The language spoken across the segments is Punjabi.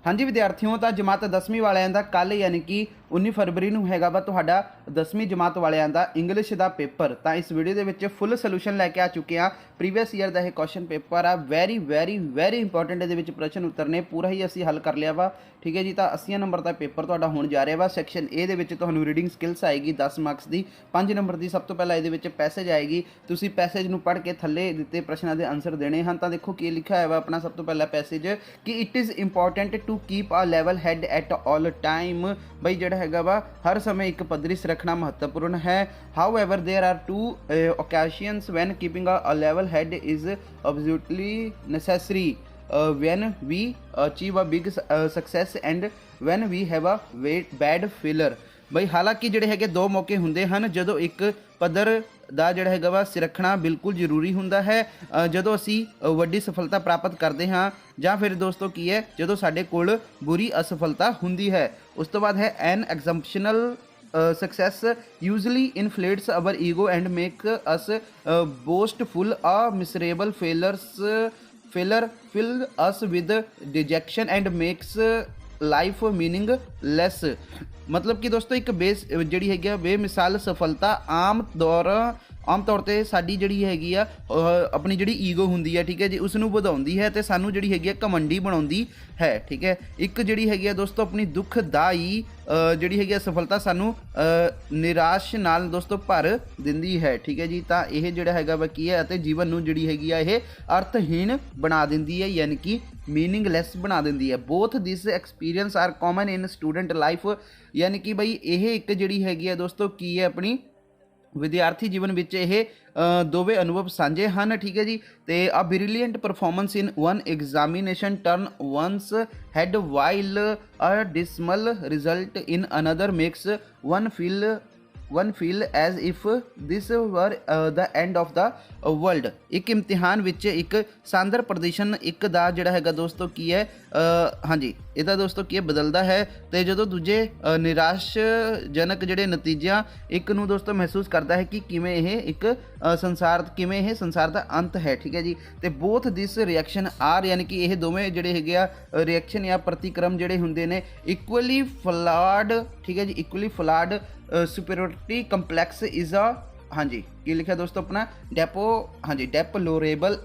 हाँ जी विद्यार्थियों, तो जमात 10वीं वालिਆਂ ਦਾ ਕੱਲ यानी कि 19 फरवरी ਨੂੰ ਹੈਗਾ ਵਾ ਤੁਹਾਡਾ 10ਵੀਂ ਜਮਾਤ ਵਾਲਿਆਂ ਦਾ ਇੰਗਲਿਸ਼ ਦਾ ਪੇਪਰ। ਤਾਂ ਇਸ ਵੀਡੀਓ ਦੇ ਵਿੱਚ ਫੁੱਲ ਸੋਲੂਸ਼ਨ ਲੈ ਕੇ ਆ ਚੁੱਕੇ ਆ। ਪ੍ਰੀਵੀਅਸ ਈਅਰ ਦਾ ਇਹ ਕੁਐਸਚਨ ਪੇਪਰ ਆ, ਵੈਰੀ ਇੰਪੋਰਟੈਂਟ। ਇਹਦੇ ਵਿੱਚ ਪ੍ਰਸ਼ਨ ਉੱਤਰ ਨੇ ਪੂਰਾ ਹੀ ਅਸੀਂ ਹੱਲ ਕਰ ਲਿਆ ਵਾ, ਠੀਕ ਹੈ ਜੀ। ਤਾਂ 80 ਨੰਬਰ ਦਾ ਪੇਪਰ ਤੁਹਾਡਾ ਹੋਣ ਜਾ ਰਿਹਾ ਵਾ। ਸੈਕਸ਼ਨ ਏ ਦੇ ਵਿੱਚ ਤੁਹਾਨੂੰ ਰੀਡਿੰਗ ਸਕਿੱਲਸ ਆਏਗੀ 10 ਮਾਰਕਸ ਦੀ। 5 ਨੰਬਰ ਦੀ ਸਭ ਤੋਂ ਪਹਿਲਾਂ ਇਹਦੇ ਵਿੱਚ ਪੈਸੇਜ ਆਏਗੀ। ਤੁਸੀਂ ਪੈਸੇਜ ਨੂੰ ਪੜ੍ਹ ਕੇ ਥੱਲੇ ਦਿੱਤੇ ਪ੍ਰਸ਼ਨਾਂ ਦੇ ਆਨਸਰ ਦੇਣੇ ਹਨ। ਤਾਂ ਦੇਖੋ ਕੀ ਲਿਖਿਆ ਹੋਇਆ ਵਾ ਆਪਣਾ ਸਭ ਤੋਂ ਪਹਿਲਾ ਪੈਸੇਜ ਕਿ it is important to keep a level head at all time. ਬਈ ਜਿਹੜਾ ਹੈਗਾ ਵਾ हर समय एक पद्धति से रखना महत्वपूर्ण है। However there are two occasions when keeping a level head is absolutely necessary when we achieve a big success and when we have a bad failure. बई हालांकि ਜਿਹੜੇ ਹੈਗੇ ਦੋ ਮੌਕੇ ਹੁੰਦੇ ਹਨ ਜਦੋਂ ਇੱਕ ਪੱਧਰ ਦਾ ਜਿਹੜਾ ਹੈਗਾ ਵਾ ਸਿਰ ਰੱਖਣਾ ਬਿਲਕੁਲ ਜ਼ਰੂਰੀ ਹੁੰਦਾ ਹੈ, ਜਦੋਂ ਅਸੀਂ ਵੱਡੀ ਸਫਲਤਾ ਪ੍ਰਾਪਤ ਕਰਦੇ ਹਾਂ ਜਾਂ ਫਿਰ ਦੋਸਤੋ ਕੀ ਹੈ ਜਦੋਂ ਸਾਡੇ ਕੋਲ ਬੁਰੀ ਅਸਫਲਤਾ ਹੁੰਦੀ ਹੈ। ਉਸ ਤੋਂ ਬਾਅਦ ਹੈ ਐਨ ਐਗਜ਼ੈਂਪਸ਼ਨਲ success usually inflates our ego and make us boastful. A miserable failure fill us with dejection and makes life meaningless. मतलब कि दोस्तों एक ਜਿਹੜੀ ਹੈਗੀ ਆ ਬੇਮਿਸਾਲ ਸਫਲਤਾ ਆਮ ਤੌਰ ਤੇ ਸਾਡੀ ਜਿਹੜੀ ਹੈਗੀ ਆ ਆਪਣੀ ਜਿਹੜੀ ਈਗੋ ਹੁੰਦੀ ਹੈ, ਠੀਕ ਹੈ ਜੀ, ਉਸ ਨੂੰ ਵਧਾਉਂਦੀ ਹੈ ਤੇ ਸਾਨੂੰ ਜਿਹੜੀ ਹੈਗੀ ਆ ਘਮੰਡੀ ਬਣਾਉਂਦੀ ਹੈ, ਠੀਕ ਹੈ। ਇੱਕ ਜਿਹੜੀ ਹੈਗੀ ਆ ਦੋਸਤੋ ਆਪਣੀ ਦੁਖਦਾਈ ਜਿਹੜੀ ਹੈਗੀ ਆ ਸਫਲਤਾ ਸਾਨੂੰ ਨਿਰਾਸ਼ ਨਾਲ ਦੋਸਤੋ ਭਰ ਦਿੰਦੀ ਹੈ, ਠੀਕ ਹੈ ਜੀ। ਤਾਂ ਇਹ ਜਿਹੜਾ ਹੈਗਾ ਵਾ ਕੀ ਹੈ ਅਤੇ ਜੀਵਨ ਨੂੰ ਜਿਹੜੀ ਹੈਗੀ ਆ ਇਹ ਅਰਥਹੀਣ ਬਣਾ ਦਿੰਦੀ ਹੈ, ਯਾਨੀ ਕਿ मीनिंगलैस बना देंदी है। Both this experience are common in student life. यानी कि बई यह एक जिहड़ी हैगी है दोस्तों की है अपनी विद्यार्थी जीवन ਵਿੱਚ ਇਹ ਦੋਵੇਂ ਅਨੁਭਵ ਸਾਂਝੇ ਹਨ, ਠੀਕ ਹੈ ਜੀ। ਤੇ a brilliant performance in one examination turn one's head while a dismal result in another makes one feel as if this were the end of the world। ਇੱਕ ਇਮਤਿਹਾਨ ਵਿੱਚ ਇੱਕ ਸ਼ਾਨਦਾਰ ਪ੍ਰਦਰਸ਼ਨ ਇੱਕ ਦਾ ਜਿਹੜਾ ਹੈਗਾ ਦੋਸਤੋ ਕੀ ਹੈ ਹਾਂਜੀ ਇਹਦਾ ਦੋਸਤੋ ਕੀ ਹੈ ਬਦਲਦਾ ਹੈ ਤੇ ਜਦੋਂ ਦੂਜੇ ਨਿਰਾਸ਼ਜਨਕ ਜਿਹੜੇ ਨਤੀਜਿਆਂ ਇੱਕ ਨੂੰ ਦੋਸਤੋ ਮਹਿਸੂਸ ਕਰਦਾ ਹੈ ਕਿ ਕਿਵੇਂ ਇਹ ਸੰਸਾਰ ਦਾ ਅੰਤ ਹੈ, ਠੀਕ ਹੈ ਜੀ। ਤੇ ਬੋਥ ਦਿਸ ਰਿਐਕਸ਼ਨ ਆਰ ਯਾਨੀ ਕਿ ਇਹ ਦੋਵੇਂ ਜਿਹੜੇ ਹੈਗੇ ਆ ਰਿਐਕਸ਼ਨ ਜਾਂ ਪ੍ਰਤੀਕਰਮ ਜਿਹੜੇ ਹੁੰਦੇ ਨੇ ਇਕੁਅਲੀ ਫਲਾਡ, ਠੀਕ ਹੈ ਜੀ, equally flawed. Superiority complex is a हाँ जी की लिखा दोस्तों अपना deplorable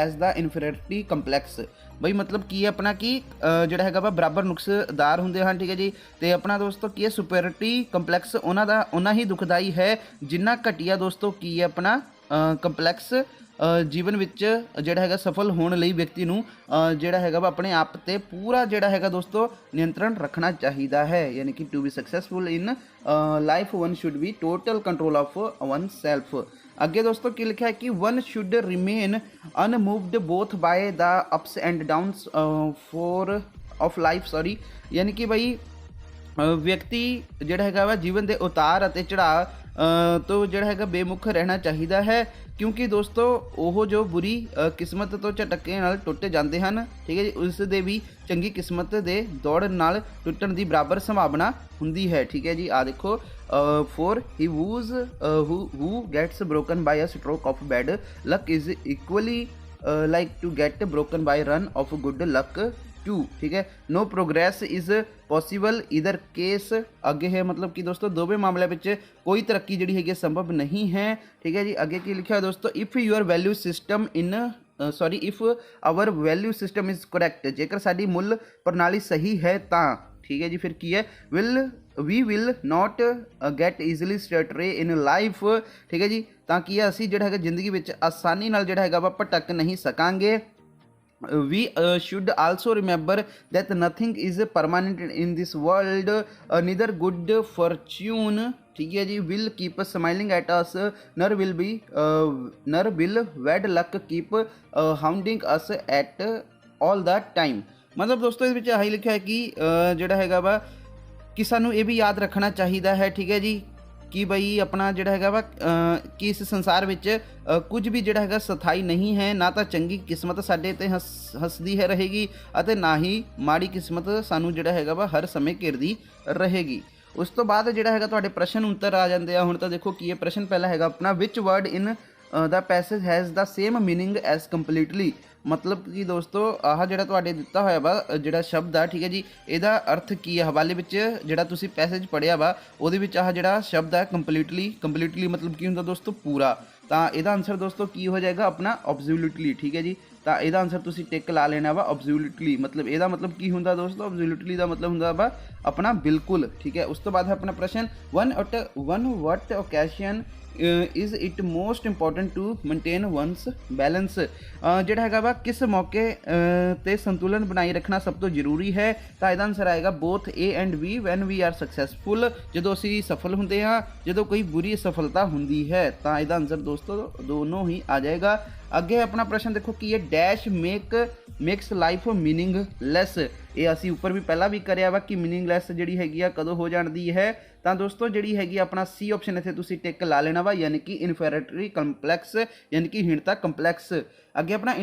as the inferiority complex. बई मतलब की है अपना कि ਜਿਹੜਾ ਹੈਗਾ ਵਾ ਬਰਾਬਰ ਨੁਕਸਦਾਰ ਹੁੰਦੇ ਹਨ, ਠੀਕ ਹੈ ਜੀ। ਤੇ ਆਪਣਾ ਦੋਸਤੋ ਕੀ ਹੈ ਸੁਪੀਰੀਅਰਿਟੀ ਕੰਪਲੈਕਸ ਉਹਨਾਂ ਹੀ ਦੁਖਦਾਈ ਹੈ ਜਿੰਨਾ ਘਟੀਆ ਦੋਸਤੋ ਕੀ ਹੈ ਆਪਣਾ ਕੰਪਲੈਕਸ ਜੀਵਨ ਵਿੱਚ ਜਿਹੜਾ ਹੈਗਾ ਸਫਲ ਹੋਣ ਲਈ ਵਿਅਕਤੀ ਨੂੰ ਜਿਹੜਾ ਹੈਗਾ ਵਾ ਆਪਣੇ ਆਪ ਤੇ ਪੂਰਾ ਜਿਹੜਾ ਹੈਗਾ ਦੋਸਤੋ ਨਿਯੰਤਰਣ ਰੱਖਣਾ ਚਾਹੀਦਾ ਹੈ। ਯਾਨੀ ਕਿ to be successful in life one should be total control of oneself. ਅੱਗੇ ਦੋਸਤੋ ਕੀ ਲਿਖਿਆ ਹੈ ਕਿ one should remain unmoved both by the ups and downs of life. ਯਾਨੀ ਕਿ ਬਈ ਵਿਅਕਤੀ ਜਿਹੜਾ ਹੈਗਾ ਵਾ ਜੀਵਨ ਦੇ ਉਤਾਰ ਅਤੇ ਚੜ੍ਹਾਅ ਤੋਂ ਜਿਹੜਾ ਹੈਗਾ ਬੇਮੁਖ ਰਹਿਣਾ ਚਾਹੀਦਾ ਹੈ, ਕਿਉਂਕਿ ਦੋਸਤੋ ਉਹ ਜੋ ਬੁਰੀ ਕਿਸਮਤ ਤੋਂ ਝਟਕੇ ਨਾਲ ਟੁੱਟ ਜਾਂਦੇ ਹਨ, ਠੀਕ ਹੈ ਜੀ, ਉਸ ਦੇ ਵੀ ਚੰਗੀ ਕਿਸਮਤ ਦੇ ਦੌੜ ਨਾਲ ਟੁੱਟਣ ਦੀ ਬਰਾਬਰ ਸੰਭਾਵਨਾ ਹੁੰਦੀ ਹੈ, ਠੀਕ ਹੈ ਜੀ। ਆ ਦੇਖੋ for he who's who gets broken by a stroke of bad luck is equally like to get broken by run of good luck too, ठीक है। नो प्रोग्रेस इज़ पॉसिबल इधर केस। आगे है मतलब कि दोस्तों दोवें मामले में कोई तरक्की जी है संभव नहीं है, ठीक है जी। आगे की लिखा है दोस्तों if your value system if our value system is correct, जेकर साडी मुल प्रणाली सही है ता, ठीक है जी। फिर की है we will not get easily stray in life, ठीक है जी। ताकि असी जो है जिंदगी में आसानी नाल जो है भटक नहीं सकांगे। We should also remember that nothing is permanent in this world, neither good fortune, ठीक है जी, will keep smiling at us, nor will bad luck keep hounding us at all the time। मतलब दोस्तों ਇਸ ਵਿੱਚ ਆਹੀ ਲਿਖਿਆ ਹੈ ਕਿ ਜਿਹੜਾ ਹੈਗਾ ਵਾ ਕਿ ਸਾਨੂੰ ਇਹ ਵੀ ਯਾਦ ਰੱਖਣਾ ਚਾਹੀਦਾ ਹੈ, ਠੀਕ ਹੈ ਜੀ, ਕਿ ਬਈ ਆਪਣਾ ਜਿਹੜਾ ਹੈਗਾ ਵਾ ਕਿ ਇਸ ਸੰਸਾਰ ਵਿੱਚ ਕੁਝ ਵੀ ਜਿਹੜਾ ਹੈਗਾ ਸਥਾਈ ਨਹੀਂ ਹੈ। ਨਾ ਤਾਂ ਚੰਗੀ ਕਿਸਮਤ ਸਾਡੇ ਤੇ ਹੱਸਦੀ ਹੈ ਰਹੇਗੀ ਅਤੇ ਨਾ ਹੀ ਮਾੜੀ ਕਿਸਮਤ ਸਾਨੂੰ ਜਿਹੜਾ ਹੈਗਾ ਵਾ ਹਰ ਸਮੇਂ ਘੇਰਦੀ ਰਹੇਗੀ। ਉਸ ਤੋਂ ਬਾਅਦ ਜਿਹੜਾ ਹੈਗਾ ਤੁਹਾਡੇ ਪ੍ਰਸ਼ਨ ਉੱਤਰ ਆ ਜਾਂਦੇ ਆ। ਹੁਣ ਤਾਂ ਦੇਖੋ ਕੀ ਹੈ ਪ੍ਰਸ਼ਨ ਪਹਿਲਾ ਹੈਗਾ ਆਪਣਾ which word in the passage has the same meaning as completely. मतलब कि दोस्तों आह ਜਿਹੜਾ ਤੁਹਾਡੇ ਦਿੱਤਾ ਹੋਇਆ ਵਾ ਜਿਹੜਾ ਸ਼ਬਦ ਆ, ਠੀਕ ਹੈ ਜੀ, ਇਹਦਾ ਅਰਥ ਕੀ ਆ। ਹਵਾਲੇ ਵਿੱਚ ਜਿਹੜਾ ਤੁਸੀਂ ਪੈਸੇਜ ਪੜ੍ਹਿਆ ਵਾ ਉਹਦੇ ਵਿੱਚ ਆਹ ਜਿਹੜਾ ਸ਼ਬਦ ਹੈ ਕੰਪਲੀਟਲੀ ਮਤਲਬ ਕੀ ਹੁੰਦਾ ਦੋਸਤੋ, ਪੂਰਾ। ਤਾਂ ਇਹਦਾ ਆਨਸਰ ਦੋਸਤੋ ਕੀ ਹੋ ਜਾਏਗਾ ਆਪਣਾ ਐਬਸੋਲੂਟਲੀ, ਠੀਕ ਹੈ ਜੀ। ਤਾਂ ਇਹਦਾ ਆਨਸਰ ਤੁਸੀਂ ਟਿਕ ਲਾ ਲੈਣਾ ਵਾ ਐਬਸੋਲੂਟਲੀ। ਮਤਲਬ ਇਹਦਾ ਮਤਲਬ ਕੀ ਹੁੰਦਾ ਦੋਸਤੋ, ਐਬਸੋਲੂਟਲੀ ਦਾ ਮਤਲਬ ਹੁੰਦਾ ਵਾ ਆਪਣਾ ਬਿਲਕੁਲ, ਠੀਕ ਹੈ। ਉਸ ਤੋਂ ਬਾਅਦ ਹੈ ਆਪਣਾ ਪ੍ਰਸ਼ਨ one what occasion is it most important to maintain one's balance. ਜਿਹੜਾ ਹੈਗਾ ਵਾ ਕਿਸ ਮੌਕੇ ਤੇ ਸੰਤੁਲਨ ਬਣਾਈ ਰੱਖਣਾ ਸਭ ਤੋਂ ਜ਼ਰੂਰੀ ਹੈ। ਤਾਂ ਇਹਦਾ ਆਨਸਰ ਆਏਗਾ both A and B when we are successful, ਜਦੋਂ ਅਸੀਂ ਸਫਲ ਹੁੰਦੇ ਹਾਂ, ਜਦੋਂ ਕੋਈ ਬੁਰੀ ਸਫਲਤਾ ਹੁੰਦੀ ਹੈ। ਤਾਂ ਇਹਦਾ ਆਨਸਰ ਦੋਸਤੋ ਦੋਨੋਂ ਹੀ ਆ ਜਾਏਗਾ। ਅੱਗੇ ਆਪਣਾ ਪ੍ਰਸ਼ਨ ਦੇਖੋ ਕੀ ਹੈ, ਡੈਸ਼ ਮੇਕਸ ਲਾਈਫ ਮੀਨਿੰਗਲੈਸ। ਇਹ ਅਸੀਂ ਉੱਪਰ ਵੀ ਪਹਿਲਾਂ ਵੀ ਕਰਿਆ ਵਾ ਕਿ ਮੀਨਿੰਗਲੈਸ ਜਿਹੜੀ ਹੈਗੀ ਆ ਕਦੋਂ ਹੋ ਜਾਂਦੀ ਹੈ। ਤਾਂ ਦੋਸਤੋ ਜਿਹੜੀ ਹੈਗੀ ਆਪਣਾ ਸੀ ਆਪਸ਼ਨ ਇੱਥੇ ਤੁਸੀਂ ਟਿਕ ਲਾ ਲੈਣਾ ਵਾ, ਯਾਨੀ ਕਿ ਇਨਫੈਰੀਟਰੀ ਕੰਪਲੈਕਸ, ਯਾਨੀ ਕਿ ਹੀਣਤਾ ਕੰਪਲੈਕਸ। ਅੱਗੇ ਆਪਣਾ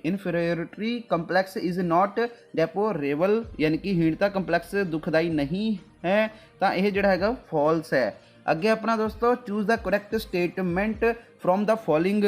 ਇਨਫੈਰੀਟਰੀ ਕੰਪਲੈਕਸ ਇਜ਼ ਨਾਟ ਡੈਪੋਰੇਬਲ, ਯਾਨੀ ਕਿ ਹੀਣਤਾ ਕੰਪਲੈਕਸ ਦੁਖਦਾਈ ਨਹੀਂ ਹੈ। ਤਾਂ ਇਹ ਜਿਹੜਾ ਹੈਗਾ ਫਾਲਸ ਹੈ। ਅੱਗੇ ਆਪਣਾ ਦੋਸਤੋ choose the correct statement from the following,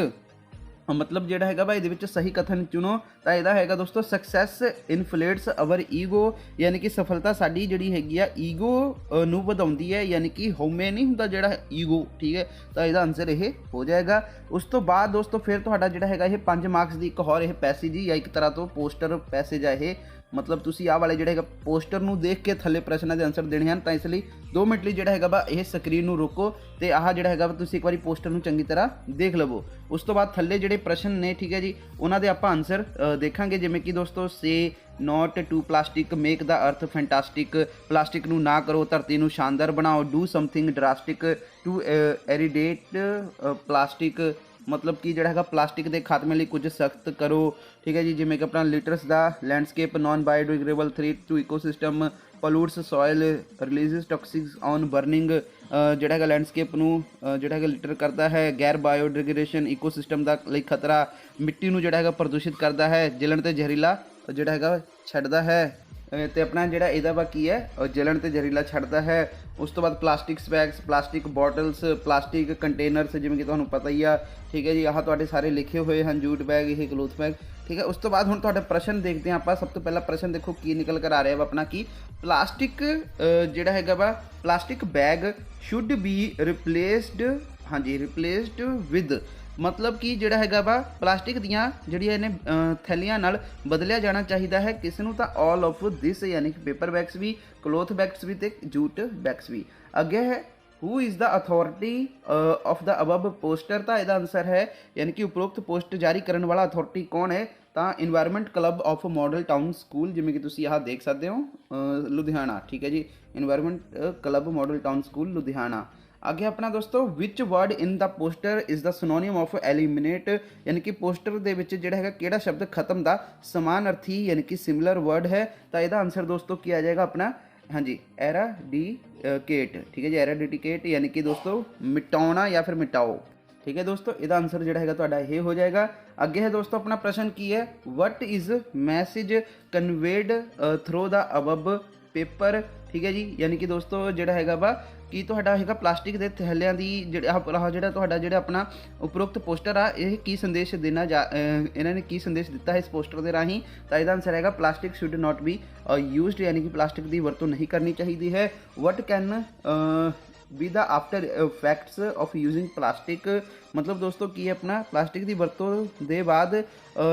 मतलब ਜਿਹੜਾ ਹੈਗਾ ਵਾ ਇਹਦੇ ਵਿੱਚ ਸਹੀ ਕਥਨ ਚੁਣੋ। ਤਾਂ ਇਹਦਾ ਹੈਗਾ ਦੋਸਤੋ ਸਕਸੈਸ ਇਨਫਲੇਟਸ ਅਵਰ ਈਗੋ, ਯਾਨੀ ਕਿ ਸਫਲਤਾ ਸਾਡੀ ਜਿਹੜੀ ਹੈਗੀ ਆ ਈਗੋ ਨੂੰ ਵਧਾਉਂਦੀ ਹੈ, ਯਾਨੀ ਕਿ ਹਉਮੈ ਨਹੀਂ ਹੁੰਦਾ ਜਿਹੜਾ ਈਗੋ, ਠੀਕ ਹੈ। ਤਾਂ ਇਹਦਾ ਆਨਸਰ ਇਹ ਹੋ ਜਾਏਗਾ। ਉਸ ਤੋਂ ਬਾਅਦ ਦੋਸਤੋ ਫਿਰ ਤੁਹਾਡਾ ਜਿਹੜਾ ਹੈਗਾ ਇਹ 5 ਮਾਰਕਸ ਦੀ ਇੱਕ ਹੋਰ ਇਹ ਪੈਸੇਜ ਹੀ ਜਾਂ ਇੱਕ ਤਰ੍ਹਾਂ ਤੋਂ ਪੋਸਟਰ ਪੈਸੇਜ ਆ ਇਹ। मतलब ਤੁਸੀਂ ਆਹ ਵਾਲੇ ਜਿਹੜੇ ਹੈਗਾ ਪੋਸਟਰ ਨੂੰ ਦੇਖ ਕੇ ਥੱਲੇ ਪ੍ਰਸ਼ਨਾਂ ਦੇ ਆਨਸਰ ਦੇਣੇ ਹਨ। ਤਾਂ ਇਸ ਲਈ 2 ਮਿੰਟ ਲਈ ਜਿਹੜਾ ਹੈਗਾ ਵਾ ਇਹ ਸਕਰੀਨ ਨੂੰ ਰੋਕੋ ਤੇ ਆਹ ਜਿਹੜਾ ਹੈਗਾ ਵਾ ਤੁਸੀਂ ਇੱਕ ਵਾਰੀ ਪੋਸਟਰ ਨੂੰ ਚੰਗੀ ਤਰ੍ਹਾਂ ਦੇਖ ਲਵੋ। ਉਸ ਤੋਂ ਬਾਅਦ ਥੱਲੇ ਜਿਹੜੇ ਪ੍ਰਸ਼ਨ ਨੇ, ਠੀਕ ਹੈ ਜੀ, ਉਹਨਾਂ ਦੇ ਆਪਾਂ ਆਨਸਰ ਦੇਖਾਂਗੇ। ਜਿਵੇਂ ਕਿ ਦੋਸਤੋ ਸੇ ਨੋਟ ਟੂ ਪਲਾਸਟਿਕ, ਮੇਕ ਦਾ ਅਰਥ ਫੈਂਟਾਸਟਿਕ, ਪਲਾਸਟਿਕ ਨੂੰ ਨਾ ਕਰੋ, ਧਰਤੀ ਨੂੰ ਸ਼ਾਨਦਾਰ ਬਣਾਓ, do something drastic to eradicate plastic, मतलब कि ਜਿਹੜਾ ਹੈਗਾ ਪਲਾਸਟਿਕ ਦੇ ਖਾਤਮੇ ਲਈ ਕੁਝ ਸਖਤ ਕਰੋ, ਠੀਕ ਹੈ ਜੀ। ਜਿਵੇਂ ਕਿ ਆਪਣਾ ਲਿਟਰਸ ਦਾ landscape, non biodegradable, threat to ecosystem, pollutes soil, releases toxics on burning, ਜਿਹੜਾ ਹੈਗਾ ਲੈਂਡਸਕੇਪ ਨੂੰ ਜਿਹੜਾ ਹੈਗਾ ਲਿਟਰ ਕਰਦਾ ਹੈ, ਗੈਰ ਬਾਇਓਡੀਗ੍ਰੇਡੇਸ਼ਨ, ਇਕੋਸਿਸਟਮ ਦਾ ਲਈ ਖਤਰਾ, ਮਿੱਟੀ ਨੂੰ ਜਿਹੜਾ ਹੈਗਾ ਪ੍ਰਦੂਸ਼ਿਤ ਕਰਦਾ ਹੈ, ਜਲਣ ਤੇ ਜ਼ਹਿਰੀਲਾ ਜਿਹੜਾ ਹੈਗਾ ਛੱਡਦਾ ਹੈ, ਤੇ ਆਪਣਾ ਜਿਹੜਾ ਇਹਦਾ ਵਾ ਕੀ ਹੈ ਜਲਣ ਤੇ ਜ਼ਹਿਰੀਲਾ ਛੱਡਦਾ ਹੈ। ਉਸ ਤੋਂ ਬਾਅਦ plastic bags, plastic bottles, plastic containers, ਜਿਵੇਂ ਕਿ ਤੁਹਾਨੂੰ ਪਤਾ ਹੀ ਆ, ਠੀਕ ਹੈ ਜੀ। ਆਹ ਤੁਹਾਡੇ ਸਾਰੇ ਲਿਖੇ ਹੋਏ ਹਨ, ਜੂਟ ਬੈਗ, ਇਹ ਕਲੋਥ ਬੈਗ, ਠੀਕ ਹੈ। ਉਸ ਤੋਂ ਬਾਅਦ ਹੁਣ ਤੁਹਾਡਾ ਪ੍ਰਸ਼ਨ ਦੇਖਦੇ ਹਾਂ ਆਪਾਂ। ਸਭ ਤੋਂ ਪਹਿਲਾ ਪ੍ਰਸ਼ਨ ਦੇਖੋ ਕੀ ਨਿਕਲ ਕਰ ਆ ਰਿਹਾ ਵਾ ਆਪਣਾ, ਕਿ ਪਲਾਸਟਿਕ ਜਿਹੜਾ ਹੈਗਾ ਵਾ ਪਲਾਸਟਿਕ ਬੈਗ ਸ਼ੁੱਡ ਬੀ ਰਿਪਲੇਸਡ, ਹਾਂਜੀ, ਰਿਪਲੇਸਡ ਵਿਦ, मतलब कि ਜਿਹੜਾ ਹੈਗਾ ਵਾ ਪਲਾਸਟਿਕ ਦੀਆਂ ਜਿਹੜੀਆਂ ਇਹਨੇ ਥੈਲੀਆਂ ਨਾਲ ਬਦਲਿਆ ਜਾਣਾ ਚਾਹੀਦਾ ਹੈ। ਕਿਸ ਨੂੰ? ਤਾਂ ਆਲ ਆਫ ਦਿਸ, ਯਾਨੀ ਕਿ ਪੇਪਰ ਬੈਗਸ ਵੀ, ਕਲੋਥ ਬੈਗਸ ਵੀ ਤੇ ਜੂਟ ਬੈਗਸ ਵੀ। ਅੱਗੇ ਹੈ who is the authority of the above poster. ਤਾਂ ਇਹਦਾ ਆਨਸਰ ਹੈ ਯਾਨੀ ਕਿ ਉਪਰੋਕਤ ਪੋਸਟ ਜਾਰੀ ਕਰਨ ਵਾਲਾ ਅਥਾਰਟੀ ਕੌਣ ਹੈ? ਤਾਂ environment club of model town school, ਜਿਵੇਂ ਕਿ ਤੁਸੀਂ ਆਹ ਦੇਖ ਸਕਦੇ ਹੋ, ਲੁਧਿਆਣਾ, ਠੀਕ ਹੈ ਜੀ। Environment club model town school Ludhiana. आगे अपना दोस्तों which word in the poster is the synonym of eliminate, यानी कि पोस्टर दे विच जिहड़ा हैगा किहड़ा शब्द खत्म दा समानार्थी यानी कि सिमिलर वर्ड है। तो इहदा आंसर दोस्तों की आ जाएगा अपना, हाँ जी, एराडिकेट, ठीक है जी, एराडिकेट यानी कि दोस्तों मिटाना या फिर मिटाओ, ठीक है दोस्तों। इहदा आंसर जिहड़ा हैगा तुहाडा ये हो जाएगा। अगे है दोस्तों अपना प्रश्न की है, what is message conveyed through the above paper, ठीक है जी। यानी कि दोस्तों जिहड़ा हैगा वा कि तुहाडा हैगा प्लास्टिक के थैलियां दी जिहड़ा तुहाडा जिहड़ा अपना उपरोक्त पोस्टर आ, यह की संदेश देना इन्हां ने की संदेश दिता है इस पोस्टर के राही? तो इसका आंसर हैगा plastic should not be used, यानी कि प्लास्टिक की वरतों नहीं करनी चाहिए है। What can be the after effects of using plastic, मतलब दोस्तों कि अपना प्लास्टिक की वरतों के बाद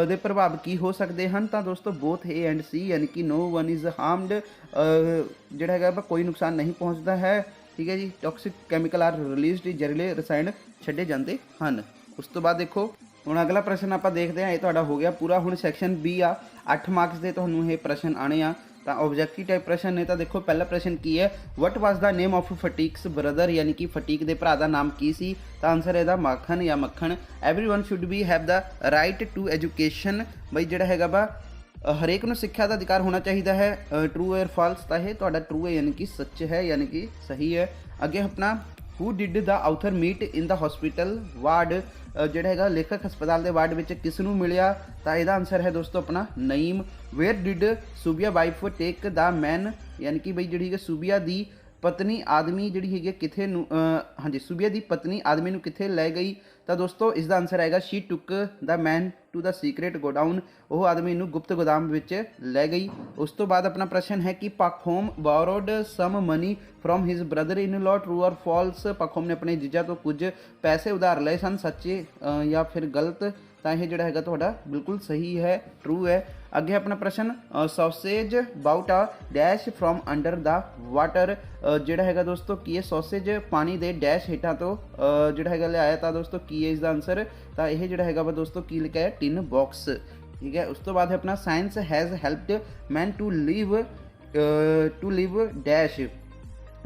दे प्रभाव की हो सकते हैं? तो दोस्तों बोथ ए एंड सी, यानी कि नो वन इज़ हार्मड, जिहड़ा हैगा कोई नुकसान नहीं पहुँचता है, ठीक है जी। टॉक्सिक कैमिकल आर रिलीजड, जहरीले रसायन छड्डे जाते हैं। उस तो बाद देखो ਹੁਣ अगला प्रश्न आप देखते हैं, ये तुहाडा हो गया पूरा। हुण सैक्शन बी आ 8 मार्क्स के तुहानूं ये प्रश्न आने आ। तो ऑब्जेक्टिव टाइप प्रश्न ने, तो देखो पहला प्रश्न की है, what was the name of Phatik's brother, यानी कि फटीक के भरा का नाम की सी? तो आंसर है मक्खन या मक्खन। Everyone should be have the right to education, बई जिहड़ा हैगा वा हरेक नूं सिक्ख्या का अधिकार होना चाहिए है। ट्रू और फॉल्स, तो यह तुहाडा ट्रू है, यानी कि सच है, यानी कि सही है। अगे अपना who did the author meet in the hospital ward, जिहड़ा हैगा लेखक हस्पताल के वार्ड में किस नूं मिलिया? तो इसका आंसर है दोस्तों अपना Naeem. Where did Subia wife take the man, यानी कि बई जिहड़ी सूबिया दी ਪਤਨੀ ਆਦਮੀ ਜਿਹੜੀ ਹੈਗੀ ਕਿੱਥੇ ਨੂੰ ਹਾਂਜੀ ਸੁਬੀਆ ਦੀ ਪਤਨੀ ਆਦਮੀ ਨੂੰ ਕਿੱਥੇ ਲੈ ਗਈ? ਤਾਂ ਦੋਸਤੋ ਇਸ ਦਾ ਆਨਸਰ ਆਏਗਾ ਸ਼ੀ ਟੁੱਕ ਦਾ ਮੈਨ ਟੂ ਦਾ ਸੀਕ੍ਰੇਟ ਗੋਡਾਊਨ। ਉਹ ਆਦਮੀ ਨੂੰ ਗੁਪਤ ਗੋਦਾਮ ਵਿੱਚ ਲੈ ਗਈ। ਉਸ ਤੋਂ ਬਾਅਦ ਆਪਣਾ ਪ੍ਰਸ਼ਨ ਹੈ ਕਿ Pakhom borrowed some money from his brother in law, true or false? Pakhom ਨੇ ਆਪਣੇ ਜੀਜਾ ਤੋਂ ਕੁਝ ਪੈਸੇ ਉਧਾਰ ਲਏ ਸਨ, ਸੱਚੇ ਜਾਂ ਫਿਰ ਗਲਤ? ਤਾਂ ਇਹ ਜਿਹੜਾ ਹੈਗਾ ਤੁਹਾਡਾ ਬਿਲਕੁਲ ਸਹੀ ਹੈ, ਟਰੂ ਹੈ। ਅੱਗੇ ਆਪਣਾ ਪ੍ਰਸ਼ਨ ਸੌਸੇਜ ਬਾਊਟ ਆ dash from under the water. ਜਿਹੜਾ ਹੈਗਾ ਦੋਸਤੋ ਕੀ ਹੈ? ਸੌਸੇਜ ਪਾਣੀ ਦੇ ਡੈਸ਼ ਹੇਠਾਂ ਤੋਂ ਜਿਹੜਾ ਹੈਗਾ ਲਿਆਇਆ। ਤਾਂ ਦੋਸਤੋ ਕੀ ਹੈ ਇਸ ਦਾ ਆਨਸਰ? ਤਾਂ ਇਹ ਜਿਹੜਾ ਹੈਗਾ ਵਾ ਦੋਸਤੋ ਕੀ ਲਿਖਿਆ ਹੈ? Tin box. ਠੀਕ ਹੈ। ਉਸ ਤੋਂ ਬਾਅਦ ਹੈ ਆਪਣਾ science has helped man to live dash.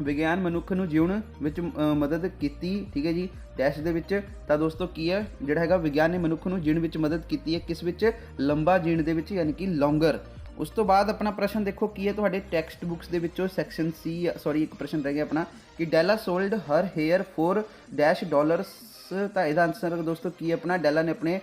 ਵਿਗਿਆਨ ਮਨੁੱਖ ਨੂੰ ਜਿਉਣ ਵਿੱਚ ਮਦਦ ਕੀਤੀ। ਠੀਕ ਹੈ ਜੀ, ਡੈਸ਼ ਦੇ ਵਿੱਚ। ਤਾਂ ਦੋਸਤੋ ਕੀ ਹੈ ਜਿਹੜਾ ਹੈਗਾ ਵਿਗਿਆਨ ਨੇ ਮਨੁੱਖ ਨੂੰ ਜੀਣ ਵਿੱਚ ਮਦਦ ਕੀਤੀ ਹੈ, ਕਿਸ ਵਿੱਚ? ਲੰਬਾ ਜੀਣ ਦੇ ਵਿੱਚ, ਯਾਨੀ ਕਿ ਲੌਂਗਰ। ਉਸ ਤੋਂ ਬਾਅਦ ਆਪਣਾ ਪ੍ਰਸ਼ਨ ਦੇਖੋ ਕੀ ਹੈ ਤੁਹਾਡੇ ਟੈਕਸਟ ਬੁੱਕਸ ਦੇ ਵਿੱਚੋਂ ਸੈਕਸ਼ਨ ਸੀ, ਸੌਰੀ ਇੱਕ ਪ੍ਰਸ਼ਨ ਰਹਿ ਗਿਆ ਆਪਣਾ ਕਿ ਡੈਲਾ ਸੋਲਡ ਹਰ ਹੇਅਰ ਫੋਰ ਡੈਸ਼ ਡਾਲਰਸ। ਤਾਂ ਇਹਦਾ ਆਨਸਰ ਦੋਸਤੋ ਕੀ ਹੈ ਆਪਣਾ? ਡੈਲਾ ਨੇ ਆਪਣੇ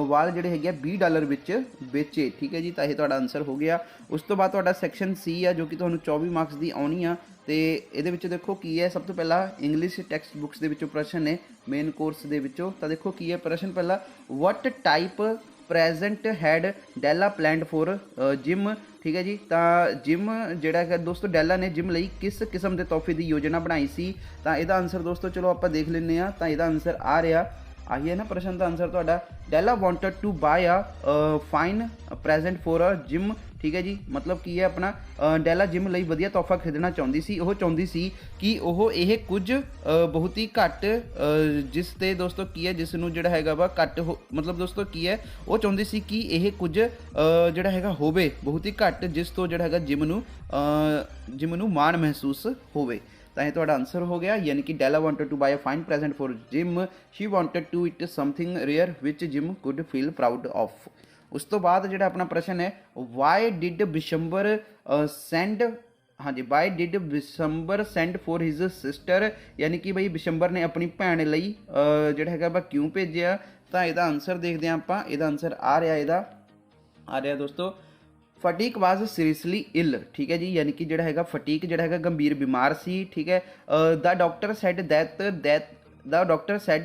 ਵਾਲ ਜਿਹੜੇ ਹੈਗੇ ਆ $20 ਵਿੱਚ ਵੇਚੇ। ਠੀਕ ਹੈ ਜੀ, ਤਾਂ ਇਹ ਤੁਹਾਡਾ ਆਨਸਰ ਹੋ ਗਿਆ। ਉਸ ਤੋਂ ਬਾਅਦ ਤੁਹਾਡਾ ਸੈਕਸ਼ਨ ਸੀ ਆ ਜੋ ਕਿ ਤੁਹਾਨੂੰ 24 ਮਾਰਕਸ ਦੀ ਆਉਣੀ ਆ। ਤੇ ਇਹਦੇ ਵਿੱਚ ਦੇਖੋ ਕੀ ਹੈ, ਸਭ ਤੋਂ ਪਹਿਲਾਂ ਇੰਗਲਿਸ਼ ਟੈਕਸਟ ਬੁੱਕਸ ਦੇ ਵਿੱਚੋਂ ਪ੍ਰਸ਼ਨ ਨੇ ਮੇਨ ਕੋਰਸ ਦੇ ਵਿੱਚੋਂ। ਤਾਂ ਦੇਖੋ ਕੀ ਹੈ ਪ੍ਰਸ਼ਨ ਪਹਿਲਾ, what type present had Della planned for Jim. ਠੀਕ ਹੈ ਜੀ, ਤਾਂ ਜਿਮ ਜਿਹੜਾ ਹੈਗਾ ਦੋਸਤੋ ਡੈਲਾ ਨੇ ਜਿਮ ਲਈ ਕਿਸ ਕਿਸਮ ਦੇ ਤੋਹਫੇ ਦੀ ਯੋਜਨਾ ਬਣਾਈ ਸੀ? ਤਾਂ ਇਹਦਾ ਆਨਸਰ ਦੋਸਤੋ ਚਲੋ ਆਪਾਂ ਦੇਖ ਲੈਂਦੇ ਹਾਂ। ਤਾਂ ਇਹਦਾ ਆਨਸਰ ਆ ਰਿਹਾ, ਆਹੀ ਹੈ ਨਾ ਪ੍ਰਸ਼ਨ ਦਾ ਆਨਸਰ ਤੁਹਾਡਾ। Della wanted to buy a fine present for a Jim. ਠੀਕ ਹੈ ਜੀ, ਮਤਲਬ ਕੀ ਹੈ ਆਪਣਾ ਡੈਲਾ ਜਿਮ ਲਈ ਵਧੀਆ ਤੋਹਫਾ ਖਰੀਦਣਾ ਚਾਹੁੰਦੀ ਸੀ। ਉਹ ਚਾਹੁੰਦੀ ਸੀ ਕਿ ਉਹ ਇਹ ਕੁਝ ਬਹੁਤ ਹੀ ਘੱਟ ਜਿਸ ਤੇ ਦੋਸਤੋ ਕੀ ਹੈ ਜਿਸ ਨੂੰ ਜਿਹੜਾ ਹੈਗਾ ਵਾ ਘੱਟ ਮਤਲਬ ਦੋਸਤੋ ਕੀ ਹੈ ਉਹ ਚਾਹੁੰਦੀ ਸੀ ਕਿ ਇਹ ਕੁਝ ਜਿਹੜਾ ਹੈਗਾ ਹੋਵੇ ਬਹੁਤ ਹੀ ਘੱਟ ਜਿਸ ਤੋਂ ਜਿਹੜਾ ਹੈਗਾ ਜਿਮ ਨੂੰ ਮਾਣ ਮਹਿਸੂਸ ਹੋਵੇ। ਤਾਂ ਇਹ ਤੁਹਾਡਾ ਆਨਸਰ ਹੋ ਗਿਆ, ਯਾਨੀ ਕਿ Della wanted to buy a fine present for Jim, she wanted to it something rare which Jim could feel proud of. ਉਸ ਤੋਂ ਬਾਅਦ ਜਿਹੜਾ ਆਪਣਾ ਪ੍ਰਸ਼ਨ ਹੈ, ਵਾਈ ਡਿਡ ਬਿਸ਼ੰਬਰ ਸੈਂਡ ਹਾਂਜੀ why did Bishambar send for his sister, ਯਾਨੀ ਕਿ ਬਈ ਬਿਸ਼ੰਬਰ ਨੇ ਆਪਣੀ ਭੈਣ ਲਈ ਜਿਹੜਾ ਹੈਗਾ ਵਾ ਕਿਉਂ ਭੇਜਿਆ? ਤਾਂ ਇਹਦਾ ਆਨਸਰ ਦੇਖਦੇ ਹਾਂ ਆਪਾਂ। ਇਹਦਾ ਆਨਸਰ ਆ ਰਿਹਾ ਦੋਸਤੋ, ਫਟੀਕ ਵਾਜ਼ ਸੀਰੀਅਸਲੀ ਇਲ। ਠੀਕ ਹੈ ਜੀ, ਯਾਨੀ ਕਿ ਜਿਹੜਾ ਹੈਗਾ ਫਟੀਕ ਜਿਹੜਾ ਹੈਗਾ ਗੰਭੀਰ ਬਿਮਾਰ ਸੀ। ਠੀਕ ਹੈ। The doctor said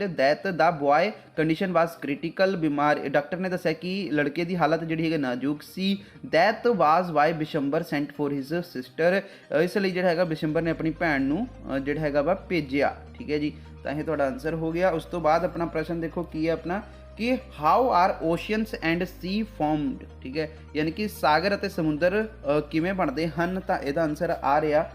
that the boy condition was critical. ਬਿਮਾਰ ਡਾਕਟਰ ਨੇ ਦੱਸਿਆ ਕਿ ਲੜਕੇ ਦੀ ਹਾਲਤ ਜਿਹੜੀ ਹੈਗਾ ਨਾਜ਼ੁਕ ਸੀ। That was why Bishambar sent for his sister, ਇਸ ਲਈ ਜਿਹੜਾ ਹੈਗਾ ਬਿਸ਼ੰਬਰ ਨੇ ਆਪਣੀ ਭੈਣ ਨੂੰ ਜਿਹੜਾ ਹੈਗਾ ਵਾ ਭੇਜਿਆ। ਠੀਕ ਹੈ ਜੀ, ਤਾਂ ਇਹ ਤੁਹਾਡਾ ਆਨਸਰ ਹੋ ਗਿਆ। ਉਸ ਤੋਂ ਬਾਅਦ ਆਪਣਾ ਪ੍ਰਸ਼ਨ ਦੇਖੋ ਕੀ ਹੈ ਆਪਣਾ ਕਿ how are oceans and C formed. ਠੀਕ ਹੈ, ਯਾਨੀ ਕਿ ਸਾਗਰ ਅਤੇ ਸਮੁੰਦਰ ਕਿਵੇਂ ਬਣਦੇ ਹਨ? ਤਾਂ ਇਹਦਾ ਆਨਸਰ ਆ ਰਿਹਾ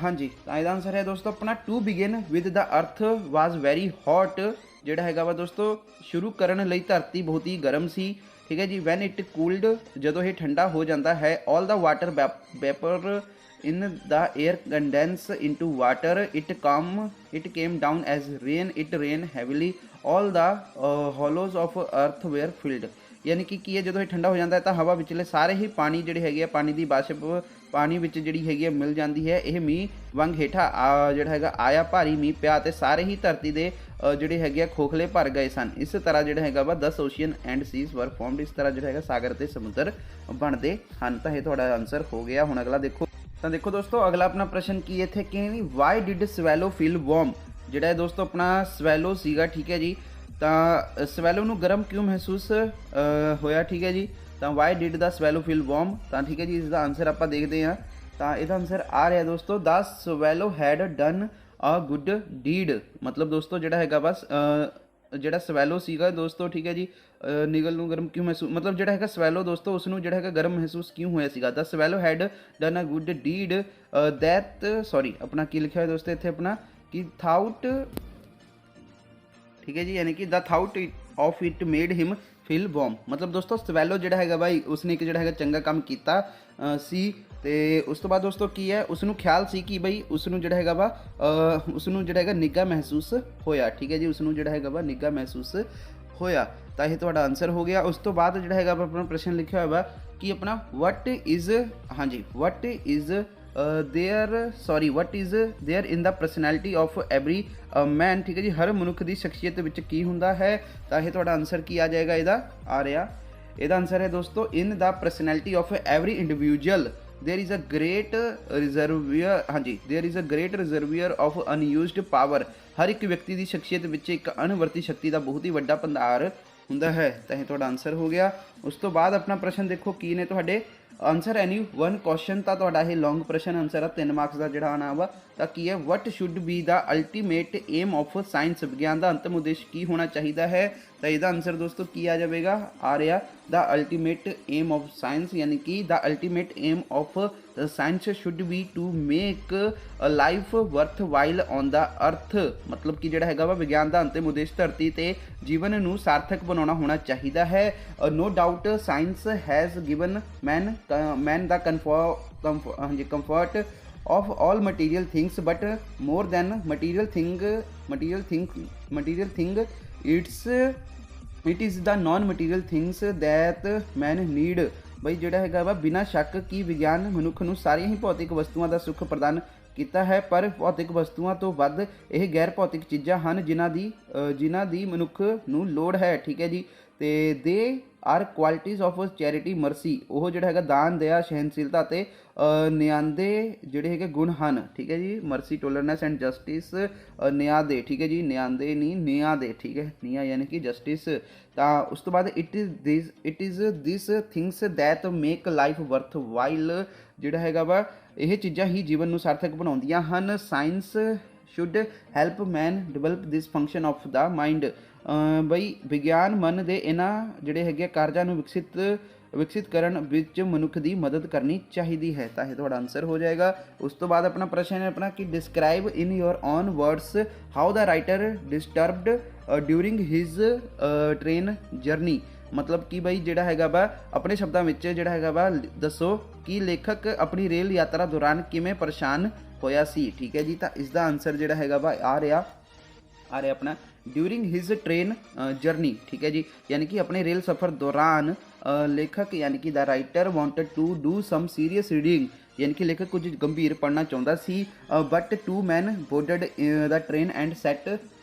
ਹਾਂਜੀ, ਤਾਂ ਇਹਦਾ ਆਨਸਰ ਹੈ ਦੋਸਤੋ ਆਪਣਾ ਟੂ ਬਿਗਿਨ ਵਿਦ ਦਾ ਅਰਥ ਵਾਜ਼ ਵੈਰੀ ਹੌਟ। ਜਿਹੜਾ ਹੈਗਾ ਵਾ ਦੋਸਤੋ ਸ਼ੁਰੂ ਕਰਨ ਲਈ ਧਰਤੀ ਬਹੁਤ ਹੀ ਗਰਮ ਸੀ। ਠੀਕ ਹੈ ਜੀ, ਵੈਨ ਇਟ ਕੂਲਡ ਜਦੋਂ ਇਹ ਠੰਡਾ ਹੋ ਜਾਂਦਾ ਹੈ, all the water vapour in the air condense into water, it came down as rain, it rained heavily, all the hollows of earth were filled। ਯਾਨੀ ਕਿ ਕੀ ਹੈ ਜਦੋਂ ਇਹ ਠੰਡਾ ਹੋ ਜਾਂਦਾ ਹੈ ਤਾਂ ਹਵਾ ਵਿਚਲੇ ਸਾਰੇ ਹੀ ਪਾਣੀ ਜਿਹੜੇ ਹੈਗੇ ਆ ਪਾਣੀ ਦੀ ਬਾਸ਼ਪ ਪਾਣੀ ਵਿੱਚ ਜਿਹੜੀ ਹੈਗੀ ਆ ਮਿਲ ਜਾਂਦੀ ਹੈ। ਇਹ ਮੀਂਹ ਵਾਂਗ ਹੇਠਾਂ ਜਿਹੜਾ ਹੈਗਾ ਆਇਆ, ਭਾਰੀ ਮੀਂਹ ਪਿਆ ਤੇ ਸਾਰੇ ਹੀ ਧਰਤੀ ਦੇ ਜਿਹੜੇ ਹੈਗੇ ਆ ਖੋਖਲੇ ਭਰ ਗਏ ਸਨ। ਇਸ ਤਰ੍ਹਾਂ ਜਿਹੜਾ ਹੈਗਾ ਵਾ 10 ਓਸ਼ੀਅਨ ਐਂਡ ਸੀਜ਼ ਵਰ ਫਾਰਮਡ। ਇਸ ਤਰ੍ਹਾਂ ਜਿਹੜਾ ਹੈਗਾ ਸਾਗਰ ਤੇ ਸਮੁੰਦਰ ਬਣਦੇ ਹਨ। ਤਾਂ ਇਹ ਤੁਹਾਡਾ ਆਨਸਰ ਹੋ ਗਿਆ। ਹੁਣ ਅਗਲਾ ਦੇਖੋ, ਤਾਂ ਦੇਖੋ ਦੋਸਤੋ ਅਗਲਾ ਆਪਣਾ ਪ੍ਰਸ਼ਨ ਕੀ ਹੈ ਇੱਥੇ ਕਿ why did swallow feel warm. ਜਿਹੜਾ ਹੈ ਦੋਸਤੋ ਆਪਣਾ ਸਵੈਲੋ ਸੀਗਾ। ਠੀਕ ਹੈ ਜੀ, ਤਾਂ ਸਵੈਲੋ ਨੂੰ ਗਰਮ ਕਿਉਂ ਮਹਿਸੂਸ ਹੋਇਆ? ਠੀਕ ਹੈ ਜੀ, ਤਾਂ why did the swallow feel warm. ਤਾਂ ਠੀਕ ਹੈ ਜੀ, ਇਸ ਦਾ ਆਨਸਰ ਆਪਾਂ ਦੇਖਦੇ ਹਾਂ। ਤਾਂ ਇਹਦਾ ਆਨਸਰ ਆ ਰਿਹਾ ਦੋਸਤੋ, the swallow had done a good deed. ਮਤਲਬ ਦੋਸਤੋ ਜਿਹੜਾ ਹੈਗਾ ਬਸ ਜਿਹੜਾ ਸਵੈਲੋ ਸੀਗਾ ਦੋਸਤੋ, ਠੀਕ ਹੈ ਜੀ, ਨਿਗਲ ਨੂੰ ਗਰਮ ਕਿਉਂ ਮਹਿਸੂਸ ਮਤਲਬ ਜਿਹੜਾ ਹੈਗਾ ਸਵੈਲੋ ਦੋਸਤੋ ਉਸ ਨੂੰ ਜਿਹੜਾ ਹੈਗਾ ਗਰਮ ਮਹਿਸੂਸ ਕਿਉਂ ਹੋਇਆ ਸੀਗਾ? The swallow had done a good deed that sorry ਆਪਣਾ ਕੀ ਲਿਖਿਆ ਹੋਇਆ ਦੋਸਤੋ ਇੱਥੇ ਆਪਣਾ ਕਿ ਥਾਊਟ। ਠੀਕ ਹੈ ਜੀ, ਯਾਨੀ ਕਿ the thought of it made him feel warm. ਮਤਲਬ ਦੋਸਤੋ ਸਵੈਲੋ ਜਿਹੜਾ ਹੈਗਾ ਬਾਈ ਉਸਨੇ ਇੱਕ ਜਿਹੜਾ ਹੈਗਾ ਚੰਗਾ ਕੰਮ ਕੀਤਾ ਸੀ। ਤੇ ਉਸ ਤੋਂ ਬਾਅਦ ਦੋਸਤੋ ਕੀ ਹੈ ਉਸ ਨੂੰ ਖਿਆਲ ਸੀ ਕਿ ਬਈ ਉਸ ਨੂੰ ਜਿਹੜਾ ਹੈਗਾ ਵਾ ਉਸ ਨੂੰ ਜਿਹੜਾ ਹੈਗਾ ਨਿੱਘਾ ਮਹਿਸੂਸ ਹੋਇਆ। ਠੀਕ ਹੈ ਜੀ, ਉਸ ਨੂੰ ਜਿਹੜਾ ਹੈਗਾ ਵਾ ਨਿੱਘਾ ਮਹਿਸੂਸ ਹੋਇਆ। ਤਾਂ ਇਹ ਤੁਹਾਡਾ ਆਨਸਰ ਹੋ ਗਿਆ। ਉਸ ਤੋਂ ਬਾਅਦ ਜਿਹੜਾ ਹੈਗਾ ਆਪਣਾ ਪ੍ਰਸ਼ਨ ਲਿਖਿਆ ਹੋਇਆ ਵਾ ਕਿ ਆਪਣਾ what is there in the personality of every man. ਠੀਕ ਹੈ ਜੀ, ਹਰ ਮਨੁੱਖ ਦੀ ਸ਼ਖਸੀਅਤ ਵਿੱਚ ਕੀ ਹੁੰਦਾ ਹੈ? ਤਾਂ ਇਹ ਤੁਹਾਡਾ ਆਨਸਰ ਕੀ ਆ ਜਾਏਗਾ? ਇਹਦਾ ਆ ਰਿਹਾ, ਇਹਦਾ ਆਨਸਰ ਹੈ ਦੋਸਤੋ in the personality of every individual. There is a great reservoir, हाँ जी, there is a great reservoir of unused power. हर एक व्यक्ति की शख्सियत ਵਿੱਚ एक अणवरती शक्ति का बहुत ही ਵੱਡਾ ਭੰਡਾਰ ਹੁੰਦਾ ਹੈ। ਤਾਂ ਇਹ ਤੁਹਾਡਾ ਆਨਸਰ ਹੋ ਗਿਆ। ਉਸ ਤੋਂ ਬਾਅਦ ਆਪਣਾ ਪ੍ਰਸ਼ਨ ਦੇਖੋ ਕੀ ਨੇ ਤੁਹਾਡੇ। ਆਨਸਰ ਐਨੀ ਵਨ ਕੁਐਸਚਨ ਤਾਂ ਤੁਹਾਡਾ ਇਹ ਲੌਂਗ ਪ੍ਰਸ਼ਨ ਆਨਸਰ ਆ 3 ਮਾਰਕਸ ਦਾ ਜਿਹੜਾ ਆਉਣਾ ਵਾ। ਤਾਂ ਕੀ ਹੈ, what should be the ultimate aim of science, ਵਿਗਿਆਨ ਦਾ ਅੰਤਮ ਉਦੇਸ਼ ਕੀ ਹੋਣਾ ਚਾਹੀਦਾ ਹੈ। ਤਾਂ ਇਹਦਾ ਆਨਸਰ ਦੋਸਤੋ ਕੀ ਆ ਜਾਵੇਗਾ, ਆ ਰਿਹਾ the ultimate aim of science, ਯਾਨੀ ਕਿ the ultimate aim of science should be to make a life worthwhile on the earth. ਮਤਲਬ ਕਿ ਜਿਹੜਾ ਹੈਗਾ ਵਾ ਵਿਗਿਆਨ ਦਾ ਅੰਤਿਮ ਉਦੇਸ਼ ਧਰਤੀ ਤੇ ਜੀਵਨ ਨੂੰ ਸਾਰਥਕ ਬਣਾਉਣਾ ਹੋਣਾ ਚਾਹੀਦਾ ਹੈ। No doubt science has given man the comfort of all material things, but more than material thing it is the non material things that man need। ਬਈ ਜਿਹੜਾ ਹੈਗਾ ਵਾ ਬਿਨਾਂ ਸ਼ੱਕ ਕਿ ਵਿਗਿਆਨ ਮਨੁੱਖ ਨੂੰ ਸਾਰੀਆਂ ਹੀ ਭੌਤਿਕ ਵਸਤੂਆਂ ਦਾ ਸੁੱਖ ਪ੍ਰਦਾਨ ਕੀਤਾ ਹੈ, ਪਰ ਭੌਤਿਕ ਵਸਤੂਆਂ ਤੋਂ ਵੱਧ ਇਹ ਗੈਰ ਭੌਤਿਕ ਚੀਜ਼ਾਂ ਹਨ ਜਿਨ੍ਹਾਂ ਦੀ ਮਨੁੱਖ ਨੂੰ ਲੋੜ ਹੈ। ਠੀਕ ਹੈ ਜੀ। ਤੇ they are qualities of charity Mercy, ਉਹ ਜਿਹੜਾ ਹੈਗਾ ਦਾਨ, ਦਇਆ, ਸਹਿਨਸ਼ੀਲਤਾ ਅਤੇ ਨਿਆਂਦੇ ਜਿਹੜੇ ਹੈਗੇ ਗੁਣ ਹਨ। ਠੀਕ ਹੈ ਜੀ। ਮਰਸੀ, ਟੋਲਰਨੈਸ ਐਂਡ ਜਸਟਿਸ, ਨਿਆਂ ਦੇ, ਠੀਕ ਹੈ ਜੀ, ਨਿਆਂਦੇ ਨਹੀਂ ਨਿਆਂ ਦੇ, ਠੀਕ ਹੈ, ਨਿਆਂ ਯਾਨੀ ਕਿ ਜਸਟਿਸ। ਤਾਂ ਉਸ ਤੋਂ ਬਾਅਦ it is this things that make life worth while, ਜਿਹੜਾ ਹੈਗਾ ਵਾ ਇਹ ਚੀਜ਼ਾਂ ਹੀ ਜੀਵਨ ਨੂੰ ਸਾਰਥਕ ਬਣਾਉਂਦੀਆਂ ਹਨ। Science should help man develop this function of the mind. ਬਈ ਵਿਗਿਆਨ ਮਨ ਦੇ ਇਹਨਾਂ ਜਿਹੜੇ ਹੈਗੇ ਕਾਰਜਾਂ ਨੂੰ ਵਿਕਸਿਤ ਕਰਨ ਵਿੱਚ ਮਨੁੱਖ ਦੀ ਮਦਦ ਕਰਨੀ ਚਾਹੀਦੀ ਹੈ। ਤਾਂ ਇਹ ਤੁਹਾਡਾ ਆਨਸਰ ਹੋ ਜਾਏਗਾ। ਉਸ ਤੋਂ ਬਾਅਦ ਆਪਣਾ ਪ੍ਰਸ਼ਨ ਹੈ ਆਪਣਾ ਕਿ describe in your own words how the writer disturbed during his train journey. ਮਤਲਬ ਕਿ ਬਈ ਜਿਹੜਾ ਹੈਗਾ ਵਾ ਆਪਣੇ ਸ਼ਬਦਾਂ ਵਿੱਚ ਜਿਹੜਾ ਹੈਗਾ ਵਾ ਦੱਸੋ ਕਿ ਲੇਖਕ ਆਪਣੀ ਰੇਲ ਯਾਤਰਾ ਦੌਰਾਨ ਕਿਵੇਂ ਪਰੇਸ਼ਾਨ ਹੋਇਆ ਸੀ। ਠੀਕ ਹੈ ਜੀ। ਤਾਂ ਇਸ ਦਾ ਆਨਸਰ ਜਿਹੜਾ ਹੈਗਾ ਵਾ ਆ ਰਿਹਾ ਆਪਣਾ ਡਿਊਰਿੰਗ ਹਿਜ਼ ਟ੍ਰੇਨ ਜਰਨੀ। ਠੀਕ ਹੈ ਜੀ। ਯਾਨੀ ਕਿ ਆਪਣੇ ਰੇਲ ਸਫ਼ਰ ਦੌਰਾਨ ਲੇਖਕ ਯਾਨੀ ਕਿ the writer wanted to do some serious reading, ਯਾਨੀ ਕਿ ਲੇਖਕ ਕੁਝ ਗੰਭੀਰ ਪੜ੍ਹਨਾ ਚਾਹੁੰਦਾ ਸੀ। But two men boarded the train and sat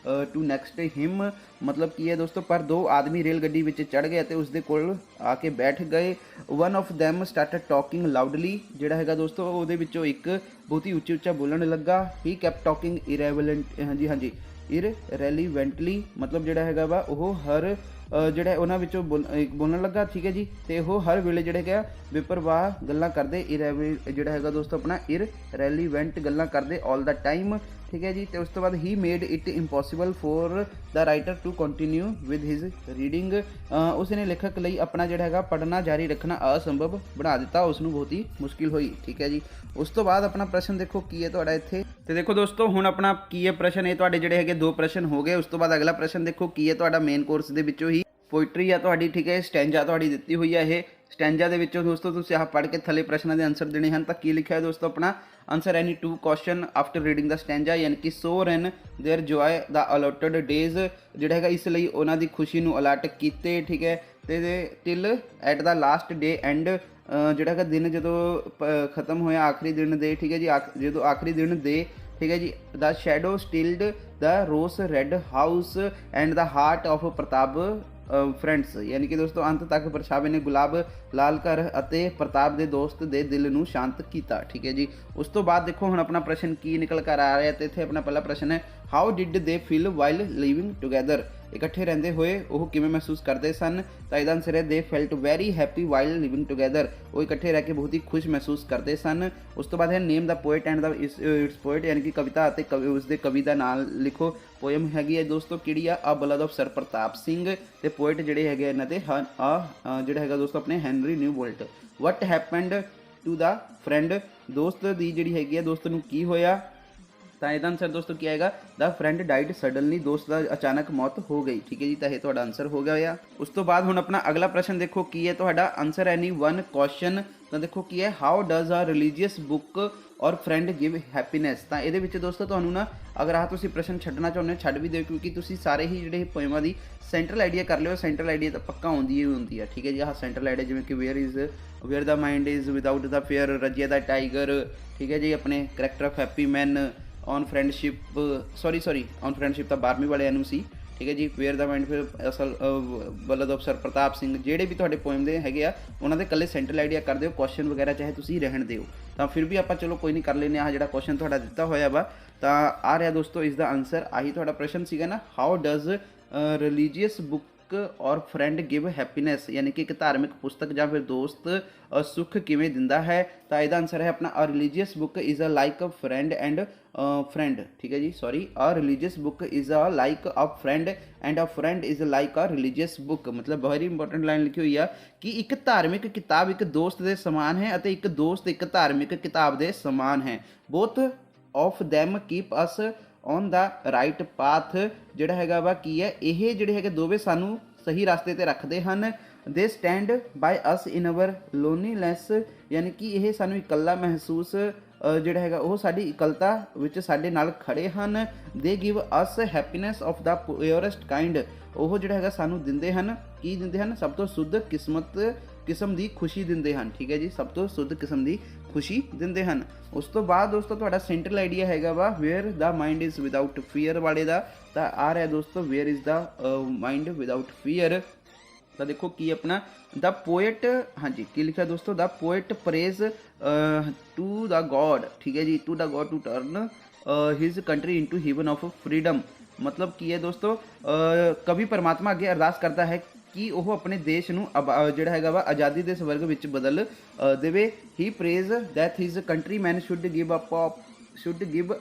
to next him. ਮਤਲਬ ਕੀ ਹੈ ਦੋਸਤੋ, ਪਰ 2 ਆਦਮੀ ਰੇਲ ਗੱਡੀ ਵਿੱਚ ਚੜ੍ਹ ਗਏ ਅਤੇ ਉਸਦੇ ਕੋਲ ਆ ਕੇ ਬੈਠ ਗਏ। One of them started talking loudly, ਜਿਹੜਾ ਹੈਗਾ ਦੋਸਤੋ ਉਹਦੇ ਵਿੱਚੋਂ ਇੱਕ ਬਹੁਤ ਹੀ ਉੱਚਾ ਬੋਲਣ ਲੱਗਾ। ਹੀ ਕੈਪਟ ਟਾਕਿੰਗ ਹਾਂਜੀ ਇਰਰੈਲੀਵੈਂਟਲੀ, ਮਤਲਬ ਜਿਹੜਾ ਹੈਗਾ ਵਾ ਉਹ ਹਰ ਜਿਹੜਾ ਉਹਨਾਂ ਵਿੱਚੋਂ ਬੋਲਣ ਲੱਗਾ। ਠੀਕ ਹੈ ਜੀ। ਤੇ ਉਹ ਹਰ ਵੇਲੇ ਜਿਹੜੇ ਹੈਗਾ ਬੇਪਰਵਾਹ ਗੱਲਾਂ ਕਰਦੇ, ਜਿਹੜਾ ਹੈਗਾ ਦੋਸਤੋ ਆਪਣਾ ਇਰਰੈਲੀਵੈਂਟ ਗੱਲਾਂ ਕਰਦੇ ਆਲ ਦਾ ਟਾਈਮ। ਠੀਕ ਹੈ ਜੀ। ਤੇ ਉਸ ਤੋਂ ਬਾਅਦ he made it impossible for the writer to continue with his reading. ਉਸ ਨੇ ਲੇਖਕ ਲਈ ਆਪਣਾ ਜਿਹੜਾ ਹੈਗਾ ਪੜ੍ਹਨਾ ਜਾਰੀ ਰੱਖਣਾ ਅਸੰਭਵ ਬਣਾ ਦਿੱਤਾ, ਉਸ ਨੂੰ ਬਹੁਤ ਹੀ ਮੁਸ਼ਕਿਲ ਹੋਈ। ਠੀਕ ਹੈ ਜੀ। ਉਸ ਤੋਂ ਬਾਅਦ ਆਪਣਾ ਪ੍ਰਸ਼ਨ ਦੇਖੋ ਕੀ ਹੈ ਤੁਹਾਡਾ ਇੱਥੇ। ਤੇ ਦੇਖੋ ਦੋਸਤੋ ਹੁਣ ਆਪਣਾ ਕੀ ਹੈ ਪ੍ਰਸ਼ਨ, ਇਹ ਤੁਹਾਡੇ ਜਿਹੜੇ ਹੈਗੇ 2 ਪ੍ਰਸ਼ਨ ਹੋ ਗਏ। ਉਸ ਤੋਂ ਬਾਅਦ ਅਗਲਾ ਪ੍ਰਸ਼ਨ ਦੇਖੋ ਕੀ ਹੈ ਤੁਹਾਡਾ ਮੇਨ ਕੋਰਸ ਦੇ ਵਿੱਚੋਂ ਹੀ ਪੋਇਟਰੀ ਆ ਤੁਹਾਡੀ। ਠੀਕ ਹੈ। ਸਟੈਂਜਾ ਤੁਹਾਡੀ ਦਿੱਤੀ ਹੋਈ ਹੈ। ਇਹ ਸਟੈਂਜਾ ਦੇ ਵਿੱਚੋਂ ਦੋਸਤੋ ਤੁਸੀਂ ਆਹ ਪੜ੍ਹ ਕੇ ਥੱਲੇ ਪ੍ਰਸ਼ਨਾਂ ਦੇ ਆਨਸਰ ਦੇਣੇ ਹਨ। ਤਾਂ ਕੀ ਲਿਖਿਆ ਹੈ ਦੋਸਤੋ ਆਪਣਾ answer any 2 question after reading the stanza, ਯਾਨੀ ਕਿ so ran their joy the allotted days, ਜਿਹੜਾ ਹੈਗਾ ਇਸ ਲਈ ਉਹਨਾਂ ਦੀ ਖੁਸ਼ੀ ਨੂੰ ਅਲਾਟ ਕੀਤੇ। ਠੀਕ ਹੈ। ਤੇ till at the last day and, ਜਿਹੜਾ ਹੈਗਾ ਦਿਨ ਜਦੋਂ ਖਤਮ ਹੋਇਆ ਆਖਰੀ ਦਿਨ ਦੇ। ਠੀਕ ਹੈ ਜੀ। ਜਦੋਂ ਆਖਰੀ ਦਿਨ ਦੇ। ਠੀਕ ਹੈ ਜੀ। ਦਾ ਸ਼ੈਡੋ ਸਟਿਲਡ ਦਾ ਰੋਸ red house and the heart of Pratap friends, ਯਾਨੀ ਕਿ ਦੋਸਤੋ ਅੰਤ ਤੱਕ ਪਰਛਾਵੇਂ ਨੇ ਗੁਲਾਬ ਲਾਲ ਘਰ ਅਤੇ ਪ੍ਰਤਾਪ ਦੇ ਦੋਸਤ ਦੇ ਦਿਲ ਨੂੰ ਸ਼ਾਂਤ ਕੀਤਾ। ਠੀਕ ਹੈ ਜੀ। ਉਸ ਤੋਂ ਬਾਅਦ ਦੇਖੋ ਹੁਣ ਆਪਣਾ ਪ੍ਰਸ਼ਨ ਕੀ ਨਿਕਲ ਕਰ ਆ ਰਿਹਾ। ਤੇ ਇੱਥੇ ਆਪਣਾ ਪਹਿਲਾ ਪ੍ਰਸ਼ਨ ਹੈ ਹਾਊ ਡਿਡ ਦੇ ਫੀਲ ਵਾਈਲ ਲਿਵਿੰਗ ਟੂਗੈਦਰ, ਇਕੱਠੇ ਰਹਿੰਦੇ ਹੋਏ ਉਹ ਕਿਵੇਂ ਮਹਿਸੂਸ ਕਰਦੇ ਸਨ। ਤਾਂ ਇਹਦਾ ਆਨਸਰ ਹੈ ਦੇ felt very happy while living together, ਉਹ ਇਕੱਠੇ ਰਹਿ ਕੇ ਬਹੁਤ ਹੀ ਖੁਸ਼ ਮਹਿਸੂਸ ਕਰਦੇ ਸਨ। ਉਸ ਤੋਂ ਬਾਅਦ ਹੈ name the poet and the its poet, ਯਾਨੀ ਕਿ ਕਵਿਤਾ ਅਤੇ ਉਸਦੇ ਕਵੀ ਦਾ ਨਾਮ ਲਿਖੋ। ਪੋਇਮ ਹੈਗੀ ਹੈ ਦੋਸਤੋ ਕਿਹੜੀ ਆ, ਆ ਬਲਦ ਆਫ ਸਰ ਪ੍ਰਤਾਪ ਸਿੰਘ। ਤੇ ਪੋਇਟ ਜਿਹੜੇ ਹੈਗੇ ਇਹਨਾਂ ਦੇ ਜਿਹੜਾ ਹੈਗਾ ਦੋਸਤੋ ਆਪਣੇ Henry Newbolt. What happened to the friend, ਦੋਸਤ ਦੀ ਜਿਹੜੀ ਹੈਗੀ ਆ ਦੋਸਤ ਨੂੰ ਕੀ ਹੋਇਆ। ਤਾਂ ਇਹਦਾ ਆਨਸਰ ਦੋਸਤੋ ਕੀ ਆਏਗਾ ਦਾ ਫਰੈਂਡ ਡਾਈਡ ਸਡਨਲੀ, ਦੋਸਤ ਦਾ ਅਚਾਨਕ ਮੌਤ ਹੋ ਗਈ। ਠੀਕ ਹੈ ਜੀ। ਤਾਂ ਇਹ ਤੁਹਾਡਾ ਆਨਸਰ ਹੋ ਗਿਆ। ਉਸ ਤੋਂ ਬਾਅਦ ਹੁਣ ਆਪਣਾ ਅਗਲਾ ਪ੍ਰਸ਼ਨ ਦੇਖੋ ਕੀ ਹੈ ਤੁਹਾਡਾ ਆਨਸਰ ਐਨੀ 1 ਕੁਐਸਚਨ। ਤਾਂ ਦੇਖੋ ਕੀ ਹੈ ਹਾਊ ਡਜ਼ ਆ ਰਿਲੀਜੀਅਸ ਬੁੱਕ ਔਰ ਫਰੈਂਡ ਗਿਵ ਹੈਪੀਨੈਸ। ਤਾਂ ਇਹਦੇ ਵਿੱਚ ਦੋਸਤੋ ਤੁਹਾਨੂੰ ਨਾ ਅਗਰ ਆਹ ਤੁਸੀਂ ਪ੍ਰਸ਼ਨ ਛੱਡਣਾ ਚਾਹੁੰਦੇ ਹੋ ਛੱਡ ਵੀ ਦਿਓ, ਕਿਉਂਕਿ ਤੁਸੀਂ ਸਾਰੇ ਹੀ ਜਿਹੜੇ ਪੋਇਮਾਂ ਦੀ ਸੈਂਟਰਲ ਆਈਡੀਆ ਕਰ ਲਿਓ। ਸੈਂਟਰਲ ਆਈਡੀਆ ਤਾਂ ਪੱਕਾ ਹੁੰਦੀ ਹੈ। ਠੀਕ ਹੈ ਜੀ। ਆਹ ਸੈਂਟਰਲ ਆਈਡੀਆ ਜਿਵੇਂ ਕਿ where the mind is without the fear, Razia the tiger. ਠੀਕ ਹੈ ਜੀ। ਆਪਣੇ character of happy man, on friendship, on friendship ਤਾਂ 12ਵੀਂ ਵਾਲਿਆਂ ਨੂੰ ਸੀ। ठीक है जी। वेयर द माइंड फिर असल बलद अफसर प्रताप सिंह ਜਿਹੜੇ ਵੀ ਤੁਹਾਡੇ ਪੋਇਮ ਦੇ ਹੈਗੇ ਆ ਉਹਨਾਂ ਦੇ ਇਕੱਲੇ ਸੈਂਟਰਲ ਆਈਡੀਆ ਕਰ ਦਿਓ, ਕੁਐਸਚਨ ਵਗੈਰਾ ਚਾਹੇ ਤੁਸੀਂ ਰਹਿਣ ਦਿਓ, ਤਾਂ ਫਿਰ ਵੀ ਆਪਾਂ ਚਲੋ ਕੋਈ ਨਹੀਂ ਕਰ ਲੈਂਦੇ ਆ। ਜਿਹੜਾ ਕੁਐਸਚਨ ਤੁਹਾਡਾ ਦਿੱਤਾ ਹੋਇਆ ਵਾ ਤਾਂ ਆ ਰਿਹਾ ਦੋਸਤੋ ਇਸ ਦਾ ਆਨਸਰ ਆਹੀ ਤੁਹਾਡਾ ਪ੍ਰਸ਼ਨ ਸੀਗਾ ਨਾ, ਹਾਊ ਡਜ਼ ਰਿਲੀਜੀਅਸ ਬੁੱਕ ਔਰ ਫਰੈਂਡ ਗਿਵ ਹੈਪੀਨੈਸ, ਯਾਨੀ ਕਿ ਇੱਕ ਧਾਰਮਿਕ ਪੁਸਤਕ ਜਾਂ ਫਿਰ ਦੋਸਤ ਸੁੱਖ ਕਿਵੇਂ ਦਿੰਦਾ ਹੈ। ਤਾਂ ਇਹਦਾ ਆਨਸਰ ਹੈ ਆਪਣਾ, a religious book is a like a friend and friend, ਠੀਕ ਹੈ ਜੀ, sorry, a religious book is a like a friend and a friend is like a religious book. ਮਤਲਬ ਵੈਰੀ ਇੰਪੋਰਟੈਂਟ ਲਾਈਨ ਲਿਖੀ ਹੋਈ ਆ ਕਿ ਇੱਕ ਧਾਰਮਿਕ ਕਿਤਾਬ ਇੱਕ ਦੋਸਤ ਦੇ ਸਮਾਨ ਹੈ ਅਤੇ ਇੱਕ ਦੋਸਤ ਇੱਕ ਧਾਰਮਿਕ ਕਿਤਾਬ ਦੇ ਸਮਾਨ ਹੈ। Both of them keep us on the right path, ਜਿਹੜਾ ਹੈਗਾ ਵਾ ਕੀ ਹੈ, ਇਹ ਜਿਹੜੇ ਹੈਗੇ ਦੋਵੇਂ ਸਾਨੂੰ ਸਹੀ ਰਸਤੇ 'ਤੇ ਰੱਖਦੇ ਹਨ। ਦੇ stand by us in our loneliness, ਯਾਨੀ ਕਿ ਇਹ ਸਾਨੂੰ ਇਕੱਲਾ ਮਹਿਸੂਸ ਜਿਹੜਾ ਹੈਗਾ ਉਹ ਸਾਡੀ ਇਕੱਲਤਾ ਵਿੱਚ ਸਾਡੇ ਨਾਲ ਖੜੇ ਹਨ। They give us happiness of the purest kind, ਉਹ ਜਿਹੜਾ ਹੈਗਾ ਸਾਨੂੰ ਦਿੰਦੇ ਹਨ, ਕੀ ਦਿੰਦੇ ਹਨ, ਸਭ ਤੋਂ ਸ਼ੁੱਧ ਕਿਸਮ ਦੀ ਖੁਸ਼ੀ ਦਿੰਦੇ ਹਨ, ਠੀਕ ਹੈ ਜੀ, ਸਭ ਤੋਂ ਸ਼ੁੱਧ ਕਿਸਮ ਦੀ ਖੁਸ਼ੀ ਦਿੰਦੇ ਹਨ। ਉਸ ਤੋਂ ਬਾਅਦ ਦੋਸਤੋ ਤੁਹਾਡਾ ਸੈਂਟਰਲ ਆਈਡੀਆ ਹੈਗਾ ਵਾ where the mind is without fear ਵਾਲੇ ਦਾ, ਤਾਂ ਆ ਰਿਹਾ ਦੋਸਤੋ where is the mind without fear. ਤਾਂ ਦੇਖੋ ਕੀ ਆਪਣਾ ਦਾ ਪੋਇਟ, ਹਾਂਜੀ ਕੀ ਲਿਖਿਆ ਦੋਸਤੋ, the poet prays to the god, ਠੀਕ ਹੈ ਜੀ, to the god to turn his country into heaven of freedom. ਮਤਲਬ ਕੀ ਹੈ ਦੋਸਤੋ, ਕਵੀ ਪਰਮਾਤਮਾ ਅੱਗੇ ਅਰਦਾਸ ਕਰਦਾ ਹੈ ਕਿ ਉਹ ਆਪਣੇ ਦੇਸ਼ ਨੂੰ ਜਿਹੜਾ ਹੈਗਾ ਵਾ ਆਜ਼ਾਦੀ ਦੇ ਸਵਰਗ ਵਿੱਚ ਬਦਲ ਦੇਵੇ। He prays that his countrymen should give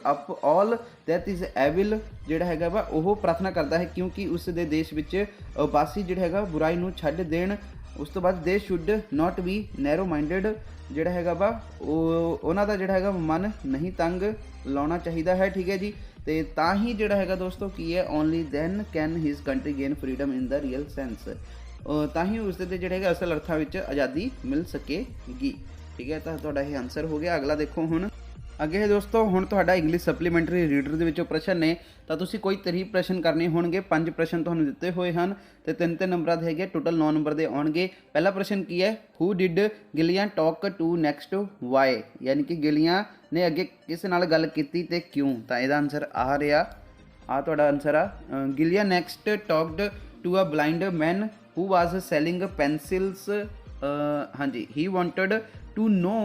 up all that is evil, ਜਿਹੜਾ ਹੈਗਾ ਵਾ ਉਹ ਪ੍ਰਾਰਥਨਾ ਕਰਦਾ ਹੈ ਕਿਉਂਕਿ ਉਸ ਦੇ ਦੇਸ਼ ਵਿੱਚ ਵਾਸੀ ਜਿਹੜਾ ਹੈਗਾ ਬੁਰਾਈ ਨੂੰ ਛੱਡ ਦੇਣ। ਉਸ ਤੋਂ ਬਾਅਦ ਦੇ should not be narrow minded, ਜਿਹੜਾ ਹੈਗਾ ਵਾ ਉਹਨਾਂ ਦਾ ਜਿਹੜਾ ਹੈਗਾ ਮਨ ਨਹੀਂ ਤੰਗ ਲਾਉਣਾ ਚਾਹੀਦਾ ਹੈ, ਠੀਕ ਹੈ ਜੀ। ਤੇ ਤਾਂ ਹੀ ਜਿਹੜਾ ਹੈਗਾ ਦੋਸਤੋ ਕੀ ਹੈ, only then can his country gain freedom in the real sense, ਤਾਂ ਹੀ ਉਸ ਦੇ ਜਿਹੜੇ ਹੈਗਾ ਅਸਲ ਅਰਥਾਂ ਵਿੱਚ ਆਜ਼ਾਦੀ ਮਿਲ ਸਕੇਗੀ, ਠੀਕ ਹੈ। ਤਾਂ ਤੁਹਾਡਾ ਇਹ ਆਨਸਰ ਹੋ ਗਿਆ। ਅਗਲਾ ਦੇਖੋ ਹੁਣ ਅੱਗੇ ਹੈ ਦੋਸਤੋ, ਹੁਣ ਤੁਹਾਡਾ ਇੰਗਲਿਸ਼ ਸਪਲੀਮੈਂਟਰੀ ਰੀਡਰ ਦੇ ਵਿੱਚੋਂ ਪ੍ਰਸ਼ਨ ਨੇ, ਤਾਂ ਤੁਸੀਂ ਕੋਈ 3 ਪ੍ਰਸ਼ਨ ਕਰਨੇ ਹੋਣਗੇ। 5 ਪ੍ਰਸ਼ਨ ਤੁਹਾਨੂੰ ਦਿੱਤੇ ਹੋਏ ਹਨ ਤੇ 3 ਨੰਬਰਾਂ ਦੇ ਹੈਗੇ, ਟੋਟਲ 9 ਨੰਬਰ ਦੇ ਆਉਣਗੇ। ਪਹਿਲਾ ਪ੍ਰਸ਼ਨ ਕੀ ਹੈ, who did Gillian talk to next why, ਯਾਨੀ ਕਿ ਗਿਲੀਆਂ ਨੇ ਅੱਗੇ ਕਿਸ ਨਾਲ ਗੱਲ ਕੀਤੀ ਤੇ ਕਿਉਂ। ਤਾਂ ਇਹਦਾ ਆਨਸਰ ਆ ਰਿਹਾ, ਆ ਤੁਹਾਡਾ ਆਨਸਰ ਆ, Gillian next talked to a blind man who was selling pencils, ਹਾਂਜੀ, he wanted to know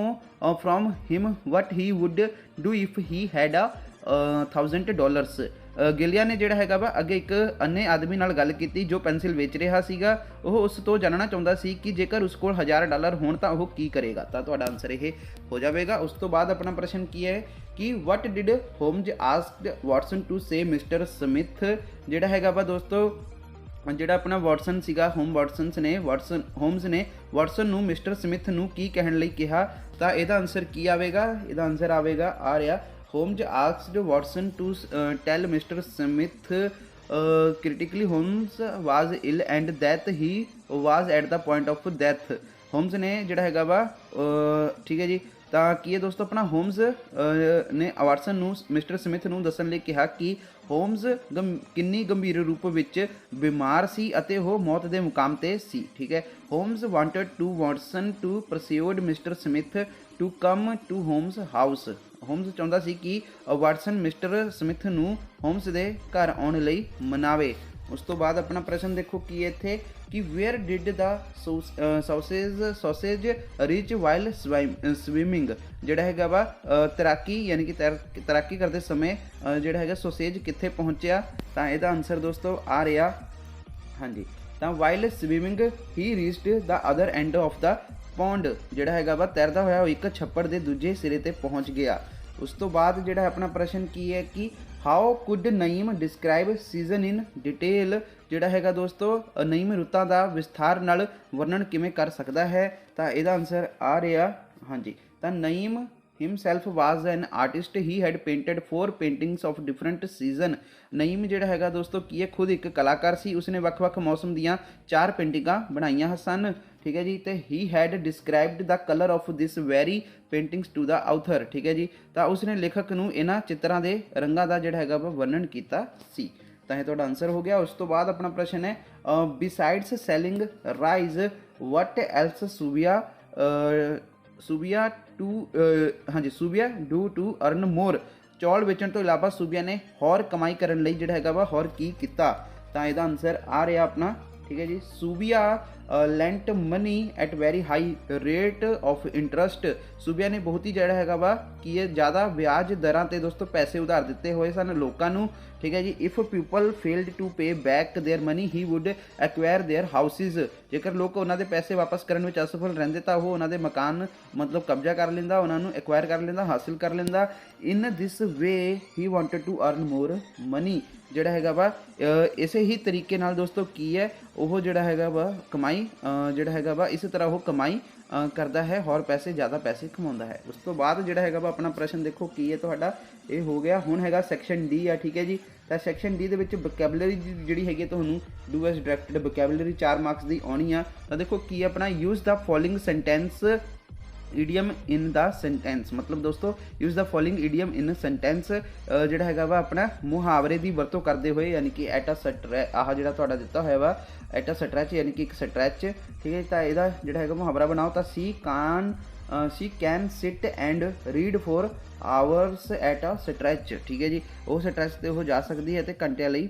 from him what he would do if he had $1,000। ਗਿਲੀਆ ਨੇ ਜਿਹੜਾ ਹੈਗਾ ਵਾ ਅੱਗੇ ਇੱਕ ਅੰਨੇ ਆਦਮੀ ਨਾਲ ਗੱਲ ਕੀਤੀ ਜੋ ਪੈਨਸਿਲ ਵੇਚ ਰਿਹਾ ਸੀਗਾ। ਉਹ ਉਸ ਤੋਂ ਜਾਣਨਾ ਚਾਹੁੰਦਾ ਸੀ ਕਿ ਜੇਕਰ ਉਸ ਕੋਲ $1000 ਹੋਣ ਤਾਂ ਉਹ ਕੀ ਕਰੇਗਾ। ਤਾਂ ਤੁਹਾਡਾ ਆਨਸਰ ਇਹ ਹੋ ਜਾਵੇਗਾ। ਉਸ ਤੋਂ ਬਾਅਦ ਆਪਣਾ ਪ੍ਰਸ਼ਨ ਕੀ ਹੈ ਕਿ what did Holmes asked Watson to say mister Smith, ਜਿਹੜਾ ਹੈਗਾ ਵਾ ਦੋਸਤੋ ਜਿਹੜਾ ਆਪਣਾ ਵਾਟਸਨ ਸੀਗਾ, ਹੋਮਜ਼ ਨੇ ਵਾਟਸਨ ਨੂੰ ਮਿਸਟਰ ਸਮਿਥ ਨੂੰ ਕੀ ਕਹਿਣ ਲਈ ਕਿਹਾ। ਤਾਂ ਇਹਦਾ ਆਨਸਰ ਕੀ ਆਵੇਗਾ, ਇਹਦਾ ਆਨਸਰ ਆਵੇਗਾ ਆ ਰਿਹਾ, Holmes asked Watson to tell mister Smith critically Holmes was ill and that he was at the point of death। Homes ਨੇ ਜਿਹੜਾ ਹੈਗਾ ਵਾ ਠੀਕ ਹੈ ਜੀ, ਤਾਂ ਕੀ ਹੈ ਦੋਸਤੋ ਆਪਣਾ ਹੋਮਜ਼ ਨੇ ਵਾਟਸਨ ਨੂੰ ਮਿਸਟਰ ਸਮਿਥ ਨੂੰ ਦੱਸਣ ਲਈ ਕਿਹਾ ਕਿ ਹੋਮਜ਼ ਕਿੰਨੀ ਗੰਭੀਰ ਰੂਪ ਵਿੱਚ ਬਿਮਾਰ ਸੀ ਅਤੇ ਉਹ ਮੌਤ ਦੇ ਮੁਕਾਮ ਤੇ ਸੀ, ਠੀਕ ਹੈ। Holmes wanted to Watson to persuade mister Smith to come to Holmes house. Holmes ਚਾਹੁੰਦਾ ਸੀ ਕਿ ਵਾਟਸਨ ਮਿਸਟਰ ਸਮਿਥ ਨੂੰ ਹੋਮਜ਼ ਦੇ ਘਰ ਆਉਣ ਲਈ ਮਨਾਵੇ। ਉਸ ਤੋਂ ਬਾਅਦ ਆਪਣਾ ਪ੍ਰਸ਼ਨ ਦੇਖੋ ਕੀ ਹੈ ਇੱਥੇ ਕਿ wear did the sausage reach while swimming, ਜਿਹੜਾ ਹੈਗਾ ਵਾ ਤੈਰਾਕੀ ਯਾਨੀ ਕਿ ਤੈਰਾਕੀ ਕਰਦੇ ਸਮੇਂ ਜਿਹੜਾ ਹੈਗਾ ਸੌਸੇਜ ਕਿੱਥੇ ਪਹੁੰਚਿਆ। ਤਾਂ ਇਹਦਾ ਆਨਸਰ ਦੋਸਤੋ ਆ ਰਿਹਾ ਹਾਂਜੀ, ਤਾਂ while swimming he reached the other end of the pound, ਜਿਹੜਾ ਹੈਗਾ ਵਾ ਤੈਰਦਾ ਹੋਇਆ ਉਹ ਇੱਕ ਛੱਪੜ ਦੇ ਦੂਜੇ ਸਿਰੇ ਤੇ ਪਹੁੰਚ ਗਿਆ। ਉਸ ਤੋਂ ਬਾਅਦ ਜਿਹੜਾ ਆਪਣਾ ਪ੍ਰਸ਼ਨ ਕੀ ਹੈ ਕਿ how could Naeem describe season in detail, ਜਿਹੜਾ ਹੈਗਾ ਦੋਸਤੋ ਨਈਮ ਰੁੱਤਾਂ ਦਾ ਵਿਸਥਾਰ ਨਾਲ ਵਰਣਨ ਕਿਵੇਂ ਕਰ ਸਕਦਾ ਹੈ। ਤਾਂ ਇਹਦਾ ਆਨਸਰ ਆ ਰਿਹਾ ਹਾਂਜੀ, ਤਾਂ Naeem himself was an artist, he had painted 4 paintings of different season। Naeem ਜਿਹੜਾ ਹੈਗਾ ਦੋਸਤੋ ਕੀ ਹੈ ਖੁਦ ਇੱਕ ਕਲਾਕਾਰ ਸੀ, ਉਸਨੇ ਵੱਖ-ਵੱਖ ਮੌਸਮ ਦੀਆਂ 4 ਪੇਂਟਿੰਗਾਂ ਬਣਾਈਆਂ ਸਨ, ਠੀਕ ਹੈ ਜੀ। ਤੇ he had described the color of this very paintings to the author, ਠੀਕ ਹੈ ਜੀ। ਤਾਂ ਉਸਨੇ ਲੇਖਕ ਨੂੰ ਇਹਨਾਂ ਚਿੱਤਰਾਂ ਦੇ ਰੰਗਾਂ ਦਾ ਜਿਹੜਾ ਹੈਗਾ ਵਰਣਨ ਕੀਤਾ ਸੀ। ਤਾਂ ਇਹ ਤੁਹਾਡਾ ਆਨਸਰ ਹੋ ਗਿਆ। ਉਸ ਤੋਂ ਬਾਅਦ ਆਪਣਾ ਪ੍ਰਸ਼ਨ ਹੈ besides selling rice what else Subia do to earn more, ਚੌਲ ਵੇਚਣ ਤੋਂ ਇਲਾਵਾ ਸੂਬੀਆ ਨੇ ਹੋਰ ਕਮਾਈ ਕਰਨ ਲਈ ਜਿਹੜਾ ਹੈਗਾ ਵਾ ਹੋਰ ਕੀ ਕੀਤਾ। ਤਾਂ ਇਹਦਾ ਆਨਸਰ ਆ ਰਿਹਾ ਆਪਣਾ, ठीक है जी। Subia lent money at very high rate of interest. Subia ने बहुत ही जड़ा हैगा वा कि ये ज़्यादा ब्याज दरां ते दोस्तों पैसे उधार दिते हुए सन लोगों नूं, ठीक है जी। If people failed to pay back their money he would acquire their houses. जेकर लोग उन्होंने पैसे वापस करने में असफल रहंदे तां वो उन्होंने मकान मतलब कब्जा कर लैंदा, उन्होंने एक्वायर कर लैंदा, हासिल कर लैंदा। In this way he wanted to earn more money. ਜਿਹੜਾ ਹੈਗਾ ਵਾ ਇਸੇ ਹੀ ਤਰੀਕੇ ਨਾਲ ਦੋਸਤੋ ਕੀ ਹੈ ਉਹ ਜਿਹੜਾ ਹੈਗਾ ਵਾ ਕਮਾਈ ਜਿਹੜਾ ਹੈਗਾ ਵਾ ਇਸੇ ਤਰ੍ਹਾਂ ਉਹ ਕਮਾਈ ਕਰਦਾ ਹੈ ਔਰ ਪੈਸੇ ਜ਼ਿਆਦਾ ਪੈਸੇ ਕਮਾਉਂਦਾ ਹੈ। ਉਸ ਤੋਂ ਬਾਅਦ ਜਿਹੜਾ ਹੈਗਾ ਵਾ ਆਪਣਾ ਪ੍ਰਸ਼ਨ ਦੇਖੋ ਕੀ ਹੈ ਤੁਹਾਡਾ, ਇਹ ਹੋ ਗਿਆ। ਹੁਣ ਹੈਗਾ ਸੈਕਸ਼ਨ ਡੀ ਆ, ਠੀਕ ਹੈ ਜੀ। ਤਾਂ ਸੈਕਸ਼ਨ ਡੀ ਦੇ ਵਿੱਚ ਵੋਕੈਬਲਰੀ ਜਿਹੜੀ ਹੈਗੀ ਤੁਹਾਨੂੰ do as directed vocabulary 4 marks ਦੀ ਆਉਣੀ ਆ। ਤਾਂ ਦੇਖੋ ਕੀ ਹੈ ਆਪਣਾ, use the following sentence idiom in the sentence. ਮਤਲਬ ਦੋਸਤੋ use the following idiom in sentence ਜਿਹੜਾ ਹੈਗਾ ਵਾ ਆਪਣਾ ਮੁਹਾਵਰੇ ਦੀ ਵਰਤੋਂ ਕਰਦੇ ਹੋਏ, ਯਾਨੀ ਕਿ ਐਟ ਅ ਸਟਰੈ ਆਹ ਜਿਹੜਾ ਤੁਹਾਡਾ ਦਿੱਤਾ ਹੋਇਆ ਵਾ ਐਟ ਅ ਸਟਰੈਚ ਯਾਨੀ ਕਿ ਇੱਕ ਸਟਰੈਚ, ਠੀਕ ਹੈ। ਤਾਂ ਇਹਦਾ ਜਿਹੜਾ ਹੈਗਾ ਮੁਹਾਵਰਾ ਬਣਾਓ ਤਾਂ she can sit and read for hours at a stretch, ਠੀਕ ਹੈ ਜੀ। ਉਹ ਸਟਰੈਚ 'ਤੇ ਉਹ ਜਾ ਸਕਦੀ ਹੈ ਅਤੇ ਘੰਟਿਆਂ ਲਈ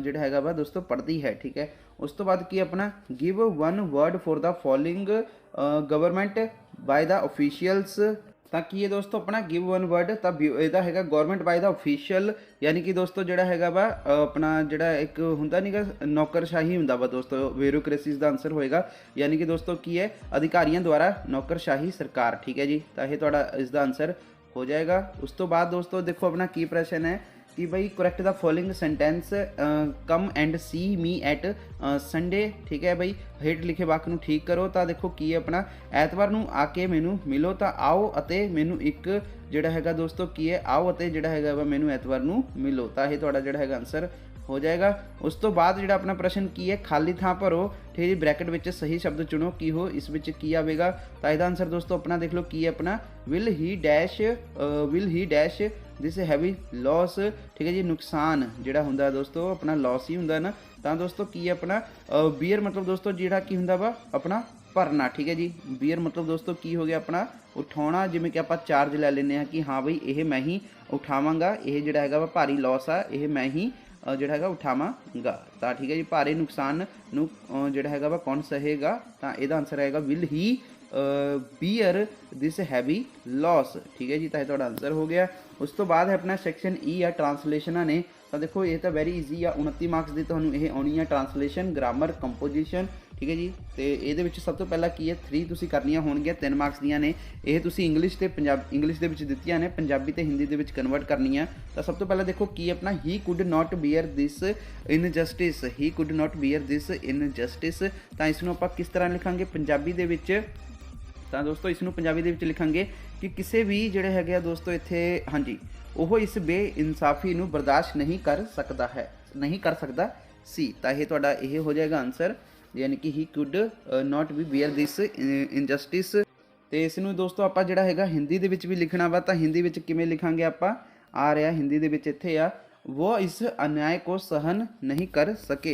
ਜਿਹੜਾ ਹੈਗਾ ਵਾ ਦੋਸਤੋ ਪੜ੍ਹਦੀ ਹੈ, ਠੀਕ ਹੈ। ਉਸ ਤੋਂ ਬਾਅਦ ਕੀ ਆਪਣਾ give 1 word for the following government by the officials. ਤਾਂ ਕੀ ਹੈ ਦੋਸਤੋ ਆਪਣਾ ਗਿਵ 1 ਵਰਡ, ਤਾਂ ਇਹਦਾ ਹੈਗਾ ਗਵਰਨਮੈਂਟ ਬਾय ਦਾ ऑफिशियल, ਯਾਨੀ ਕਿ ਦੋਸਤੋ ਜਿਹੜਾ ਹੈਗਾ ਵਾ ਆਪਣਾ ਜਿਹੜਾ ਇੱਕ ਹੁੰਦਾ ਨਹੀਂਗਾ ਨੌਕਰਸ਼ਾਹੀ ਹੁੰਦਾ ਵਾ ਦੋਸਤੋ, ਬਿਊਰੋਕ੍ਰੇਸੀਜ਼ ਦਾ ਆਨਸਰ ਹੋਏਗਾ, ਯਾਨੀ ਕਿ ਦੋਸਤੋ ਕੀ ਹੈ ਅਧਿਕਾਰੀਆਂ ਦੁਆਰਾ ਨੌਕਰਸ਼ਾਹੀ ਸਰਕਾਰ, ਠੀਕ ਹੈ ਜੀ। ਤਾਂ ਇਹ ਤੁਹਾਡਾ ਇਸ ਦਾ ਆਨਸਰ ਹੋ ਜਾਏਗਾ। ਉਸ ਤੋਂ ਬਾਅਦ ਦੋਸਤੋ ਦੇਖੋ ਆਪਣਾ ਕੀ ਪ੍ਰਸ਼ਨ ਹੈ कि भाई correct the following sentence come and see me at Sunday, ठीक है भाई। हेठ लिखे वाक्य नूं ठीक करो। तो देखो की अपना ऐतवार नूं आके मैनू मिलो, तो आओ अते मैनू एक जिहड़ा हैगा दोस्तों की है आओ अते जिहड़ा हैगा वा मैनू ऐतवार नूं मिलो। तो यह तुहाडा जिहड़ा हैगा आंसर हो जाएगा। उस तो बाद जिहड़ा अपना प्रश्न की है खाली थां भरो, ठीक है जी। ब्रैकेट विच सही शब्द चुनो की हो इस विच की आवेगा। तो इसदा आंसर दोस्तों अपना देख लो की है अपना will he dash this heavy loss, ठीक है जी। नुकसान जिहड़ा हुंदा दोस्तों अपना लॉस ही हुंदा ना। तो दोस्तों की है अपना बीयर मतलब दोस्तों जिहड़ा की हुंदा वा अपना भरना, ठीक है जी। बीयर मतलब दोस्तों की हो गया अपना उठाउणा, जिवें कि आपां चार्ज लै लैंदे हां कि हाँ बई ये मैं ही उठावांगा, ये जिहड़ा हैगा वा भारी लॉस आ ये मैं ही जिहड़ा हैगा उठावांगा। तो ठीक है जी भारी नुकसान नूं जिहड़ा हैगा वा कौन सहेगा। तो इहदा आंसर आएगा will he bear this heavy loss, ठीक है जी। तो यह आंसर हो गया। उस तो बाद है अपना सैक्शन ई आ ट्रांसलेशना ने। तो देखो ये तो वैरी ईजी आ, 29 मार्क्स की तुहानूं ये आउणी आ ट्रांसलेशन ग्रामर कंपोजिशन, ठीक है जी। तो ये सब तो पहला की है 3 तुसीं करनियां होणगीਆਂ 3 मार्क्स दियां ने। ये तुसीं इंग्लिश ते पंजाबी इंग्लिश दे विच दित्तियां ने, पंजाबी ते हिंदी दे विच कन्वर्ट करनियां। तो सब तो पहला देखो की अपना he could not bear this injustice, he could not bear this injustice. तो इसनूं आपां किस तरह लिखांगे पंजाबी दे विच, तो दोस्तों इसनूं पंजाबी दे विच लिखांगे कि किसी भी जिहड़े हैगे आ दोस्तों इत्थे हाँ जी ਉਹ इस बेइंसाफी ਨੂੰ बर्दाश्त नहीं कर सकता है, नहीं कर सकता सी। तो यह ਤੁਹਾਡਾ ਇਹ ਹੋ ਜਾਏਗਾ ਆਨਸਰ, यानी कि he could not be bear this injustice. तो इस ਨੂੰ ਦੋਸਤੋ ਆਪਾਂ ਜਿਹੜਾ ਹੈਗਾ ਹਿੰਦੀ ਦੇ ਵਿੱਚ ਵੀ ਲਿਖਣਾ ਵਾ। ਤਾਂ ਹਿੰਦੀ ਵਿੱਚ ਕਿਵੇਂ ਲਿਖਾਂਗੇ ਆਪਾਂ, ਆ ਰਿਹਾ ਹਿੰਦੀ ਦੇ ਵਿੱਚ ਇੱਥੇ ਆ वो इस अन्याय को सहन नहीं कर सके।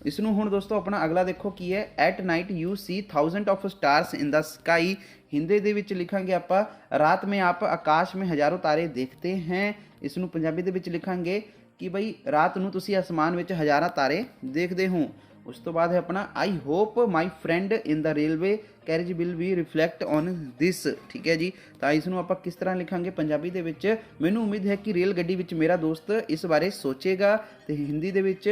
इसनूं हुण दोस्तों अपना अगला देखो की है at night you see 1000 of stars in the sky. Hindi दे विच लिखांगे आपां रात में आप आकाश में हज़ारों तारे देखते हैं। इसनूं पंजाबी दे विच लिखांगे कि बई रात नूं तुसीं आसमान विच हज़ारां तारे देखदे हो। उस तो बाद है अपना I hope my friend in the railway carriage will be reflect on this, ठीक है जी। तो इसनूं आपां किस तरह लिखांगे पंजाबी दे विच मैनूं उम्मीद है कि रेल गड्डी विच मेरा दोस्त इस बारे सोचेगा। तो हिंदी दे विच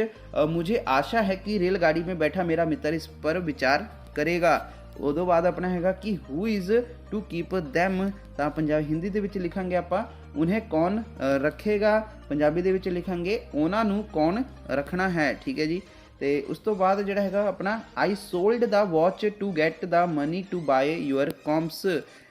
मुझे आशा है कि रेलगाड़ी में बैठा मेरा मित्र इस पर विचार करेगा। उदों बाद अपना हैगा कि who is to keep them. तो पंजाबी हिंदी दे विच लिखांगे आपां उन्हें कौन रखेगा, पंजाबी दे विच लिखांगे उन्हां नूं कौन रखना है, ठीक है जी। तो उस तो बाद जिहड़ा हैगा अपना I sold the watch to get the money to buy your combs.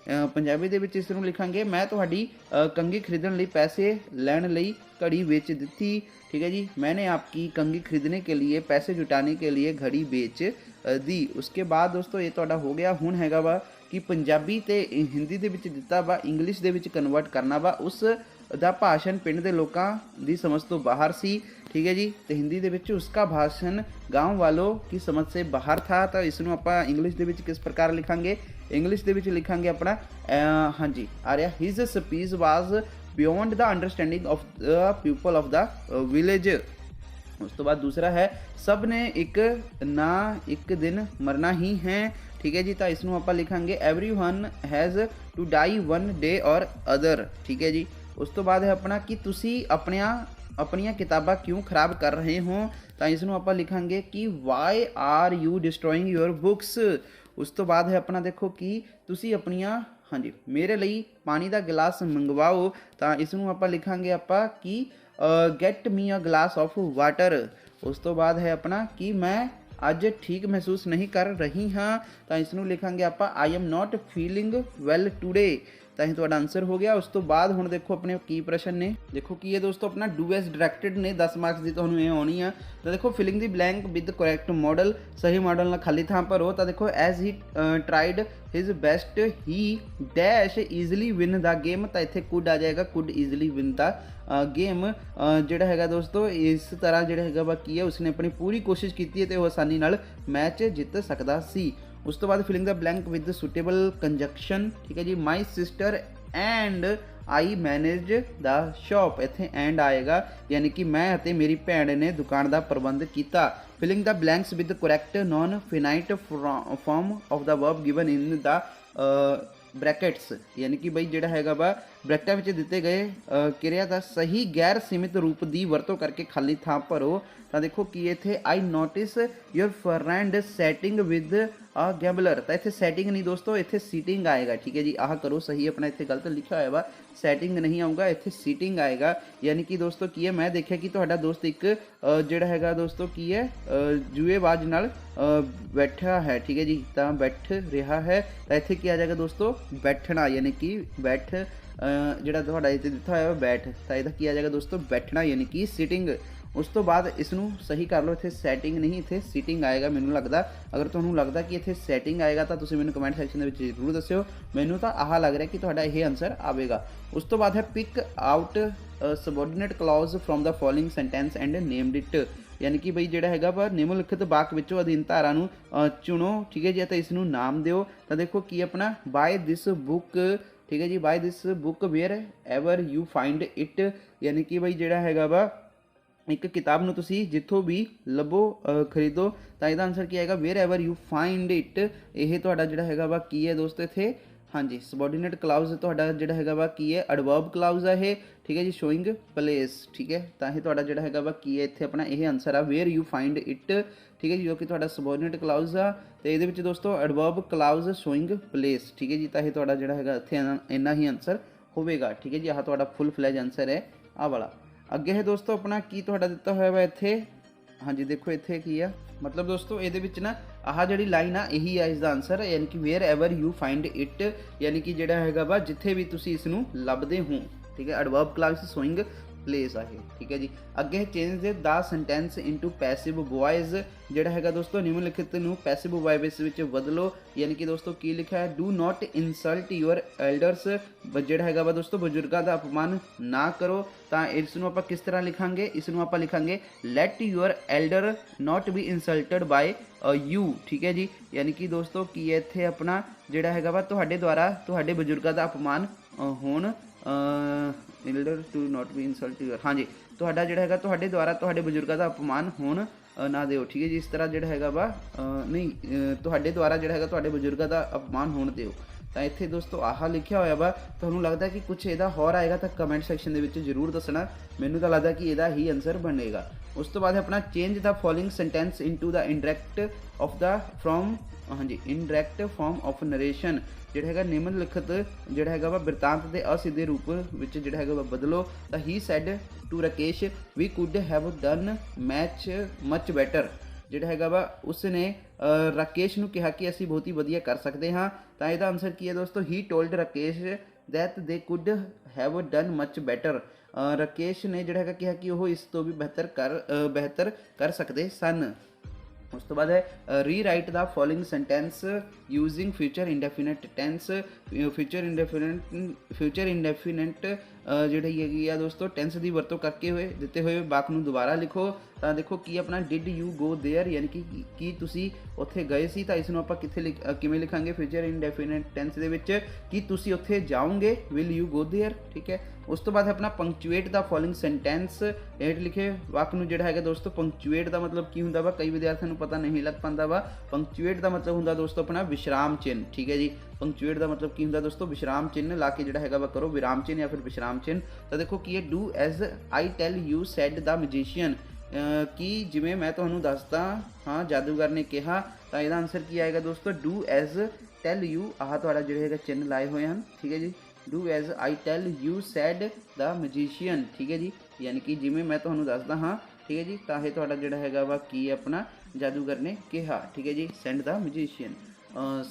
Punjabi दे विच इस नूं लिखांगे मैं तुहाडी कंघी खरीदण लई पैसे लैण लई घड़ी बेच दित्ती, ठीक है जी। मैंने आपकी कंघी खरीदने के लिए पैसे जुटाने के लिए घड़ी बेच दी। उसके बाद दोस्तों ये तुहाडा हो गया। हुण हैगा वा कि पंजाबी ते हिंदी दे विच दित्ता वा इंग्लिश दे विच कन्वर्ट करना वा। उस दा भाषण पिंड दे लोकां दी समझ तो बाहर सी, ठीक है जी। तो हिंदी दे विच उसका भाषण गांव वालों की समझ से बाहर था। तो इसनूं आपां इंग्लिश दे विच किस प्रकार लिखांगे, इंग्लिश दे विच लिखांगे अपना हाँ जी आ रहा his speech was beyond the understanding of the people of the village. उस तो बाद दूसरा है सब ने एक ना एक दिन मरना ही है। ठीक है जी, तो इसनों आप लिखांगे everyone has to die one day or other. ठीक है जी, उस तो बाद है अपना कि तुसी अपनियां किताबां क्यों खराब कर रहे हो, तो इसनों आप लिखांगे कि why are you destroying your books. उस तो बाद है अपना देखो कि तुसी अपनियां हाँ जी मेरे लिए पानी का गिलास मंगवाओ, तो इसनों आप लिखांगे आप कि get me a glass of water. उस तो बाद है अपना कि मैं ਅੱਜ ठीक महसूस नहीं कर रही हाँ, तो इसनों लिखांगे आप I am not feeling well today. ਤਾਂ ਇਹ ਤੁਹਾਡਾ ਆਨਸਰ ਹੋ ਗਿਆ। ਉਸ ਤੋਂ ਬਾਅਦ ਹੁਣ ਦੇਖੋ ਆਪਣੇ ਕੀ ਪ੍ਰਸ਼ਨ ਨੇ, ਦੇਖੋ ਕੀ ਇਹ ਦੋਸਤੋ ਆਪਣਾ ਡੂ ਐਸ ਡਾਇਰੈਕਟਡ ਨੇ 10 ਮਾਰਕਸ ਦੀ ਤੁਹਾਨੂੰ ਇਹ ਆਉਣੀ ਆ। ਤਾਂ ਦੇਖੋ filling the blank with correct model, ਸਹੀ ਮਾਡਲ ਨਾਲ ਖਾਲੀ ਥਾਂ ਭਰੋ। ਤਾਂ ਦੇਖੋ ਐਜ਼ ਹੀ ਟਰਾਈਡ ਹਿਜ਼ ਬੈਸਟ ਹੀ ਡੈਸ਼ ਈਜ਼ਲੀ ਵਿਨ ਦਾ ਗੇਮ, ਤਾਂ ਇੱਥੇ ਕੁਡ ਆ ਜਾਏਗਾ, could easily win the game. ਜਿਹੜਾ ਹੈਗਾ ਦੋਸਤੋ ਇਸ ਤਰ੍ਹਾਂ ਜਿਹੜਾ ਹੈਗਾ ਵਾ ਕੀ ਹੈ ਉਸਨੇ ਆਪਣੀ ਪੂਰੀ ਕੋਸ਼ਿਸ਼ ਕੀਤੀ ਹੈ ਤੇ ਉਹ ਆਸਾਨੀ ਨਾਲ ਮੈਚ ਜਿੱਤ ਸਕਦਾ ਸੀ। ਉਸ ਤੋਂ ਬਾਅਦ filling the blank with suitable conjunction. ਠੀਕ ਹੈ ਜੀ, my sister and I manage the shop, ਇੱਥੇ ਐਂਡ ਆਏਗਾ ਯਾਨੀ ਕਿ ਮੈਂ ਅਤੇ ਮੇਰੀ ਭੈਣ ਨੇ ਦੁਕਾਨ ਦਾ ਪ੍ਰਬੰਧ ਕੀਤਾ। Filling the blanks with correct non finite form of the verb given in the brackets, ਯਾਨੀ ਕਿ ਬਈ ਜਿਹੜਾ ਹੈਗਾ ਵਾ ਬ੍ਰੈਕਟਾਂ ਵਿੱਚ ਦਿੱਤੇ ਗਏ ਕਿਰਿਆ ਦਾ ਸਹੀ ਗੈਰ ਸੀਮਿਤ ਰੂਪ ਦੀ ਵਰਤੋਂ ਕਰਕੇ ਖਾਲੀ ਥਾਂ ਭਰੋ। ਤਾਂ ਦੇਖੋ ਕੀ ਇੱਥੇ I notice your friend setting with a gambler, ਤਾਂ ਇੱਥੇ ਸੈਟਿੰਗ ਨਹੀਂ ਦੋਸਤੋ ਇੱਥੇ ਸੀਟਿੰਗ ਆਏਗਾ। ਠੀਕ ਹੈ ਜੀ, ਆਹ ਕਰੋ ਸਹੀ, ਆਪਣਾ ਇੱਥੇ ਗਲਤ ਲਿਖਿਆ ਹੋਇਆ ਵਾ, ਸੈਟਿੰਗ ਨਹੀਂ ਆਊਗਾ ਇੱਥੇ ਸੀਟਿੰਗ ਆਏਗਾ। ਯਾਨੀ ਕਿ ਦੋਸਤੋ ਕੀ ਹੈ ਮੈਂ ਦੇਖਿਆ ਕਿ ਤੁਹਾਡਾ ਦੋਸਤ ਇੱਕ ਜਿਹੜਾ ਹੈਗਾ ਦੋਸਤੋ ਕੀ ਹੈ ਜੂਏਬਾਜ਼ ਨਾਲ ਬੈਠਾ ਹੈ। ਠੀਕ ਹੈ ਜੀ, ਤਾਂ ਬੈਠ ਰਿਹਾ ਹੈ, ਤਾਂ ਇੱਥੇ ਕੀ ਆ ਜਾਏਗਾ ਦੋਸਤੋ ਬੈਠਣਾ, ਯਾਨੀ ਕਿ ਬੈਠ ਜਿਹੜਾ ਤੁਹਾਡਾ ਇੱਥੇ ਦਿੱਤਾ ਹੋਇਆ ਬੈਠ, ਤਾਂ ਇਹਦਾ ਕੀ ਆ ਜਾਏਗਾ ਦੋਸਤੋ ਬੈਠਣਾ ਯਾਨੀ ਕਿ ਸੀਟਿੰਗ। ਉਸ ਤੋਂ ਬਾਅਦ ਇਸ ਨੂੰ ਸਹੀ ਕਰ ਲਓ, ਇੱਥੇ ਸੈਟਿੰਗ ਨਹੀਂ ਇੱਥੇ ਸੀਟਿੰਗ ਆਏਗਾ ਮੈਨੂੰ ਲੱਗਦਾ। ਅਗਰ ਤੁਹਾਨੂੰ ਲੱਗਦਾ ਕਿ ਇੱਥੇ ਸੈਟਿੰਗ ਆਏਗਾ ਤਾਂ ਤੁਸੀਂ ਮੈਨੂੰ ਕਮੈਂਟ ਸੈਕਸ਼ਨ ਦੇ ਵਿੱਚ ਜ਼ਰੂਰ ਦੱਸਿਓ। ਮੈਨੂੰ ਤਾਂ ਆਹ ਲੱਗ ਰਿਹਾ ਕਿ ਤੁਹਾਡਾ ਇਹ ਆਨਸਰ ਆਵੇਗਾ। ਉਸ ਤੋਂ ਬਾਅਦ ਹੈ pick out subordinate clause from the following sentence and named it, ਯਾਨੀ ਕਿ ਬਈ ਜਿਹੜਾ ਹੈਗਾ ਵਾ ਨਿਮਨਲਿਖਤ ਵਾਕ ਵਿੱਚੋਂ ਅਧੀਨ ਧਾਰਾ ਨੂੰ ਚੁਣੋ। ਠੀਕ ਹੈ ਜੀ, ਤਾਂ ਇਸ ਨੂੰ ਨਾਮ ਦਿਓ। ਤਾਂ ਦੇਖੋ ਕੀ ਆਪਣਾ ਬਾਏ ਦਿਸ ਬੁੱਕ, ਠੀਕ ਹੈ ਜੀ, buy this book wherever you find it, ਯਾਨੀ ਕਿ ਬਈ ਜਿਹੜਾ ਹੈਗਾ ਵਾ ਇੱਕ ਕਿਤਾਬ ਨੂੰ ਤੁਸੀਂ ਜਿੱਥੋਂ ਵੀ ਲੱਭੋ ਖਰੀਦੋ। ਤਾਂ ਇਹਦਾ ਆਨਸਰ ਕੀ ਆਏਗਾ wherever you find it. ਇਹ ਤੁਹਾਡਾ ਜਿਹੜਾ ਹੈਗਾ ਵਾ ਕੀ ਹੈ ਦੋਸਤੋ ਇੱਥੇ ਹਾਂਜੀ ਸਬੋਰਡੀਨੇਟ ਕਲਾਊਜ਼ ਤੁਹਾਡਾ ਜਿਹੜਾ ਹੈਗਾ ਵਾ ਕੀ ਹੈ ਐਡਵਰਬ ਕਲਾਊਜ਼ ਆ ਇਹ। ਠੀਕ ਹੈ ਜੀ, ਸ਼ੋਇੰਗ ਪਲੇਸ। ਠੀਕ ਹੈ, ਤਾਂ ਇਹ ਤੁਹਾਡਾ ਜਿਹੜਾ ਹੈਗਾ ਵਾ ਕੀ ਹੈ ਇੱਥੇ ਆਪਣਾ ਇਹ ਆਨਸਰ ਆ ਵੇਅਰ ਯੂ ਫਾਈਂਡ ਇਟ। ਠੀਕ ਹੈ ਜੀ, ਜੋ ਕਿ ਤੁਹਾਡਾ ਸਬੋਰਡੀਨੇਟ ਕਲਾਊਜ਼ ਆ ਤੇ ਇਹਦੇ ਵਿੱਚ ਦੋਸਤੋ ਐਡਵਰਬ ਕਲਾਊਜ਼ ਸ਼ੋਇੰਗ ਪਲੇਸ। ਠੀਕ ਹੈ ਜੀ, ਤਾਂ ਇਹ ਤੁਹਾਡਾ ਜਿਹੜਾ ਹੈਗਾ ਇੱਥੇ ਇੰਨਾ ਹੀ ਆਨਸਰ ਹੋਵੇਗਾ। ਠੀਕ ਹੈ ਜੀ, ਆਹ ਤੁਹਾਡਾ ਫੁੱਲ ਫਲੈਜ ਆਨਸਰ ਹੈ ਆਹ ਵਾਲਾ। ਅੱਗੇ ਹੈ ਦੋਸਤੋ ਆਪਣਾ ਕੀ ਤੁਹਾਡਾ ਦਿੱਤਾ ਹੋਇਆ ਵਾ ਇੱਥੇ ਹਾਂਜੀ ਦੇਖੋ ਇੱਥੇ ਕੀ ਆ ਮਤਲਬ ਦੋਸਤੋ ਇਹਦੇ ਵਿੱਚ ਨਾ ਆਹ ਜਿਹੜੀ ਲਾਈਨ ਆ ਇਹੀ ਆ ਇਸ ਦਾ ਆਨਸਰ, ਯਾਨੀ ਕਿ wherever you find it, ਯਾਨੀ ਕਿ ਜਿਹੜਾ ਹੈਗਾ ਵਾ ਜਿੱਥੇ ਵੀ ਤੁਸੀਂ ਇਸ ਨੂੰ ਲੱਭਦੇ ਹੋ। ਠੀਕ ਹੈ, ਐਡਵਰਬ ਕਲਾਸ ਸ਼ੋਇੰਗ ਪਲੇਸ ਆ ਇਹ। ਠੀਕ ਹੈ ਜੀ, ਅੱਗੇ ਚੇਂਜ ਦਾ ਸੈਂਟੈਂਸ ਇਨਟੂ ਪੈਸਿਵ ਵੌਇਸ, ਜਿਹੜਾ ਹੈਗਾ ਦੋਸਤੋ ਨਿਮਨਲਿਖਿਤ ਨੂੰ ਪੈਸਿਵ ਵੌਇਸ ਵਿੱਚ ਬਦਲੋ। ਯਾਨੀ ਕਿ ਦੋਸਤੋ ਕੀ ਲਿਖਿਆ ਹੈ do not insult your elders, ਜਿਹੜਾ ਹੈਗਾ ਵਾ ਦੋਸਤੋ ਬਜ਼ੁਰਗਾਂ ਦਾ ਅਪਮਾਨ ਨਾ ਕਰੋ। ਤਾਂ ਇਸ ਨੂੰ ਆਪਾਂ ਕਿਸ ਤਰ੍ਹਾਂ ਲਿਖਾਂਗੇ, ਇਸ ਨੂੰ ਆਪਾਂ ਲਿਖਾਂਗੇ let your elder not be insulted by you. ਠੀਕ ਹੈ ਜੀ, ਯਾਨੀ ਕਿ ਦੋਸਤੋ ਕੀ ਹੈ ਇੱਥੇ ਆਪਣਾ ਜਿਹੜਾ ਹੈਗਾ ਵਾ ਤੁਹਾਡੇ ਦੁਆਰਾ ਤੁਹਾਡੇ ਬਜ਼ੁਰਗਾਂ ਦਾ ਅਪਮਾਨ ਹੋਣ elder to not be insult your ਹਾਂਜੀ ਤੁਹਾਡਾ ਜਿਹੜਾ ਹੈਗਾ ਤੁਹਾਡੇ ਦੁਆਰਾ ਤੁਹਾਡੇ ਬਜ਼ੁਰਗਾਂ ਦਾ ਅਪਮਾਨ ਹੋਣ ਨਾ ਦਿਓ। ਠੀਕ ਹੈ ਜੀ, ਇਸ ਤਰ੍ਹਾਂ ਜਿਹੜਾ ਹੈਗਾ ਵਾ ਨਹੀਂ ਤੁਹਾਡੇ ਦੁਆਰਾ ਜਿਹੜਾ ਹੈਗਾ ਤੁਹਾਡੇ ਬਜ਼ੁਰਗਾਂ ਦਾ ਅਪਮਾਨ ਹੋਣ ਦਿਓ। ਤਾਂ ਇੱਥੇ ਦੋਸਤੋ ਆਹ ਲਿਖਿਆ ਹੋਇਆ ਵਾ, ਤੁਹਾਨੂੰ ਲੱਗਦਾ ਕਿ ਕੁਛ ਇਹਦਾ ਹੋਰ ਆਏਗਾ ਤਾਂ ਕਮੈਂਟ ਸੈਕਸ਼ਨ ਦੇ ਵਿੱਚ ਜ਼ਰੂਰ ਦੱਸਣਾ। ਮੈਨੂੰ ਤਾਂ ਲੱਗਦਾ ਕਿ ਇਹਦਾ ਹੀ ਆਨਸਰ ਬਣੇਗਾ। ਉਸ ਤੋਂ ਬਾਅਦ ਆਪਣਾ change the following sentence into the indirect of the from ਹਾਂਜੀ ਇਨਡਾਇਰੈਕਟ ਫਾਰਮ ਆਫ ਨਰੇਸ਼ਨ, ਜਿਹੜਾ ਹੈਗਾ ਨਿਮਨਲਿਖਤ ਜਿਹੜਾ ਹੈਗਾ ਵਾ ਬਿਰਤਾਂਤ ਦੇ ਅਸਿੱਧੇ ਰੂਪ ਵਿੱਚ ਜਿਹੜਾ ਹੈਗਾ ਵਾ ਬਦਲੋ। ਤਾਂ he said to Rakesh we could have done match much better, ਜਿਹੜਾ ਹੈਗਾ ਵਾ ਉਸ ਨੇ ਰਾਕੇਸ਼ ਨੂੰ ਕਿਹਾ ਕਿ ਅਸੀਂ ਬਹੁਤ ਹੀ ਵਧੀਆ ਕਰ ਸਕਦੇ ਹਾਂ। ਤਾਂ ਇਹਦਾ ਆਨਸਰ ਕੀ ਹੈ ਦੋਸਤੋ ਹੀ ਟੋਲਡ ਰਾਕੇਸ਼ ਦੈਟ ਦੇ could have done much better, Rakesh ਨੇ ਜਿਹੜਾ ਹੈਗਾ ਕਿਹਾ ਕਿ ਉਹ ਇਸ ਤੋਂ ਵੀ ਬਿਹਤਰ ਕਰ ਸਕਦੇ ਸਨ। ਉਸ ਤੋਂ ਬਾਅਦ ਹੈ rewrite the following sentence using future indefinite tense. Future indefinite ਜਿਹੜੀ ਹੈਗੀ ਆ ਦੋਸਤੋ ਟੈਂਸ ਦੀ ਵਰਤੋਂ ਕਰਕੇ ਹੋਏ ਦਿੱਤੇ ਹੋਏ ਵਾਕ ਨੂੰ ਦੁਬਾਰਾ ਲਿਖੋ। ਤਾਂ ਦੇਖੋ ਕੀ ਆਪਣਾ ਡਿਡ ਯੂ ਗੋ ਦੇਅਰ, ਯਾਨੀ ਕਿ ਕੀ ਤੁਸੀਂ ਉੱਥੇ ਗਏ ਸੀ। ਤਾਂ ਇਸ ਨੂੰ ਆਪਾਂ ਕਿਵੇਂ ਲਿਖਾਂਗੇ ਫਿਊਚਰ ਇਨਡੈਫੀਨਿਟ ਟੈਂਸ ਦੇ ਵਿੱਚ ਕਿ ਤੁਸੀਂ ਉੱਥੇ ਜਾਓਗੇ, ਵਿਲ ਯੂ ਗੋ ਦੇਅਰ। ਠੀਕ ਹੈ। ਉਸ ਤੋਂ ਬਾਅਦ ਆਪਣਾ ਪੰਕਚੁਏਟ ਦਾ ਫੋਲੋਇੰਗ ਸੈਂਟੈਂਸ, ਹੇਠ ਲਿਖੇ ਵਾਕ ਨੂੰ ਜਿਹੜਾ ਹੈਗਾ ਦੋਸਤੋ ਪੰਕਚੁਏਟ ਦਾ ਮਤਲਬ ਕੀ ਹੁੰਦਾ ਵਾ, ਕਈ ਵਿਦਿਆਰਥੀਆਂ ਨੂੰ ਪਤਾ ਨਹੀਂ ਲੱਗ ਪਾਉਂਦਾ ਵਾ। ਪੰਕਚੁਏਟ ਦਾ ਮਤਲਬ ਹੁੰਦਾ ਦੋਸਤੋ ਆਪਣਾ ਵਿਸ਼ਰਾਮ ਚਿੰਨ੍ਹ। ਠੀਕ ਹੈ ਜੀ। ਪੰਕਚੁਏਟ ਦਾ ਮਤਲਬ ਕੀ ਹੁੰਦਾ ਦੋਸਤੋ, ਵਿਸ਼ਰਾਮ ਚਿੰਨ੍ਹ ਲਾ ਕੇ ਜਿਹੜਾ ਹੈਗਾ ਵਾ ਕਰੋ ਵਿਰਾਮ ਚਿੰਨ੍ਹ ਜਾਂ ਫਿਰ ਵਿਸ਼ਰਾਮ ਚਿੰਨ੍ਹ। ਤਾਂ ਦੇਖੋ ਕੀ ਹੈ, do as I tell you said the magician, ਕਿ ਜਿਵੇਂ ਮੈਂ ਤੁਹਾਨੂੰ ਦੱਸਦਾ ਹਾਂ ਜਾਦੂਗਰ ਨੇ ਕਿਹਾ। ਤਾਂ ਇਹਦਾ ਆਨਸਰ ਕੀ ਆਏਗਾ ਦੋਸਤੋ, ਡੂ ਐਜ਼ ਟੈਲ ਯੂ, ਆਹ ਤੁਹਾਡਾ ਜਿਹੜੇ ਹੈਗਾ ਚਿੰਨ੍ਹ ਲਾਏ ਹੋਏ ਹਨ। ਠੀਕ ਹੈ ਜੀ। Do as I tell you said the magician. ਠੀਕ ਹੈ ਜੀ, ਯਾਨੀ ਕਿ ਜਿਵੇਂ ਮੈਂ ਤੁਹਾਨੂੰ ਦੱਸਦਾ ਹਾਂ। ਠੀਕ ਹੈ ਜੀ। ਤਾਂ ਇਹ ਤੁਹਾਡਾ ਜਿਹੜਾ ਹੈਗਾ ਵਾ ਕੀ ਆਪਣਾ ਜਾਦੂਗਰ ਨੇ ਕਿਹਾ। ਠੀਕ ਹੈ ਜੀ, ਸੈਂਡ ਦਾ ਮੈਜੀਸ਼ੀਅਨ।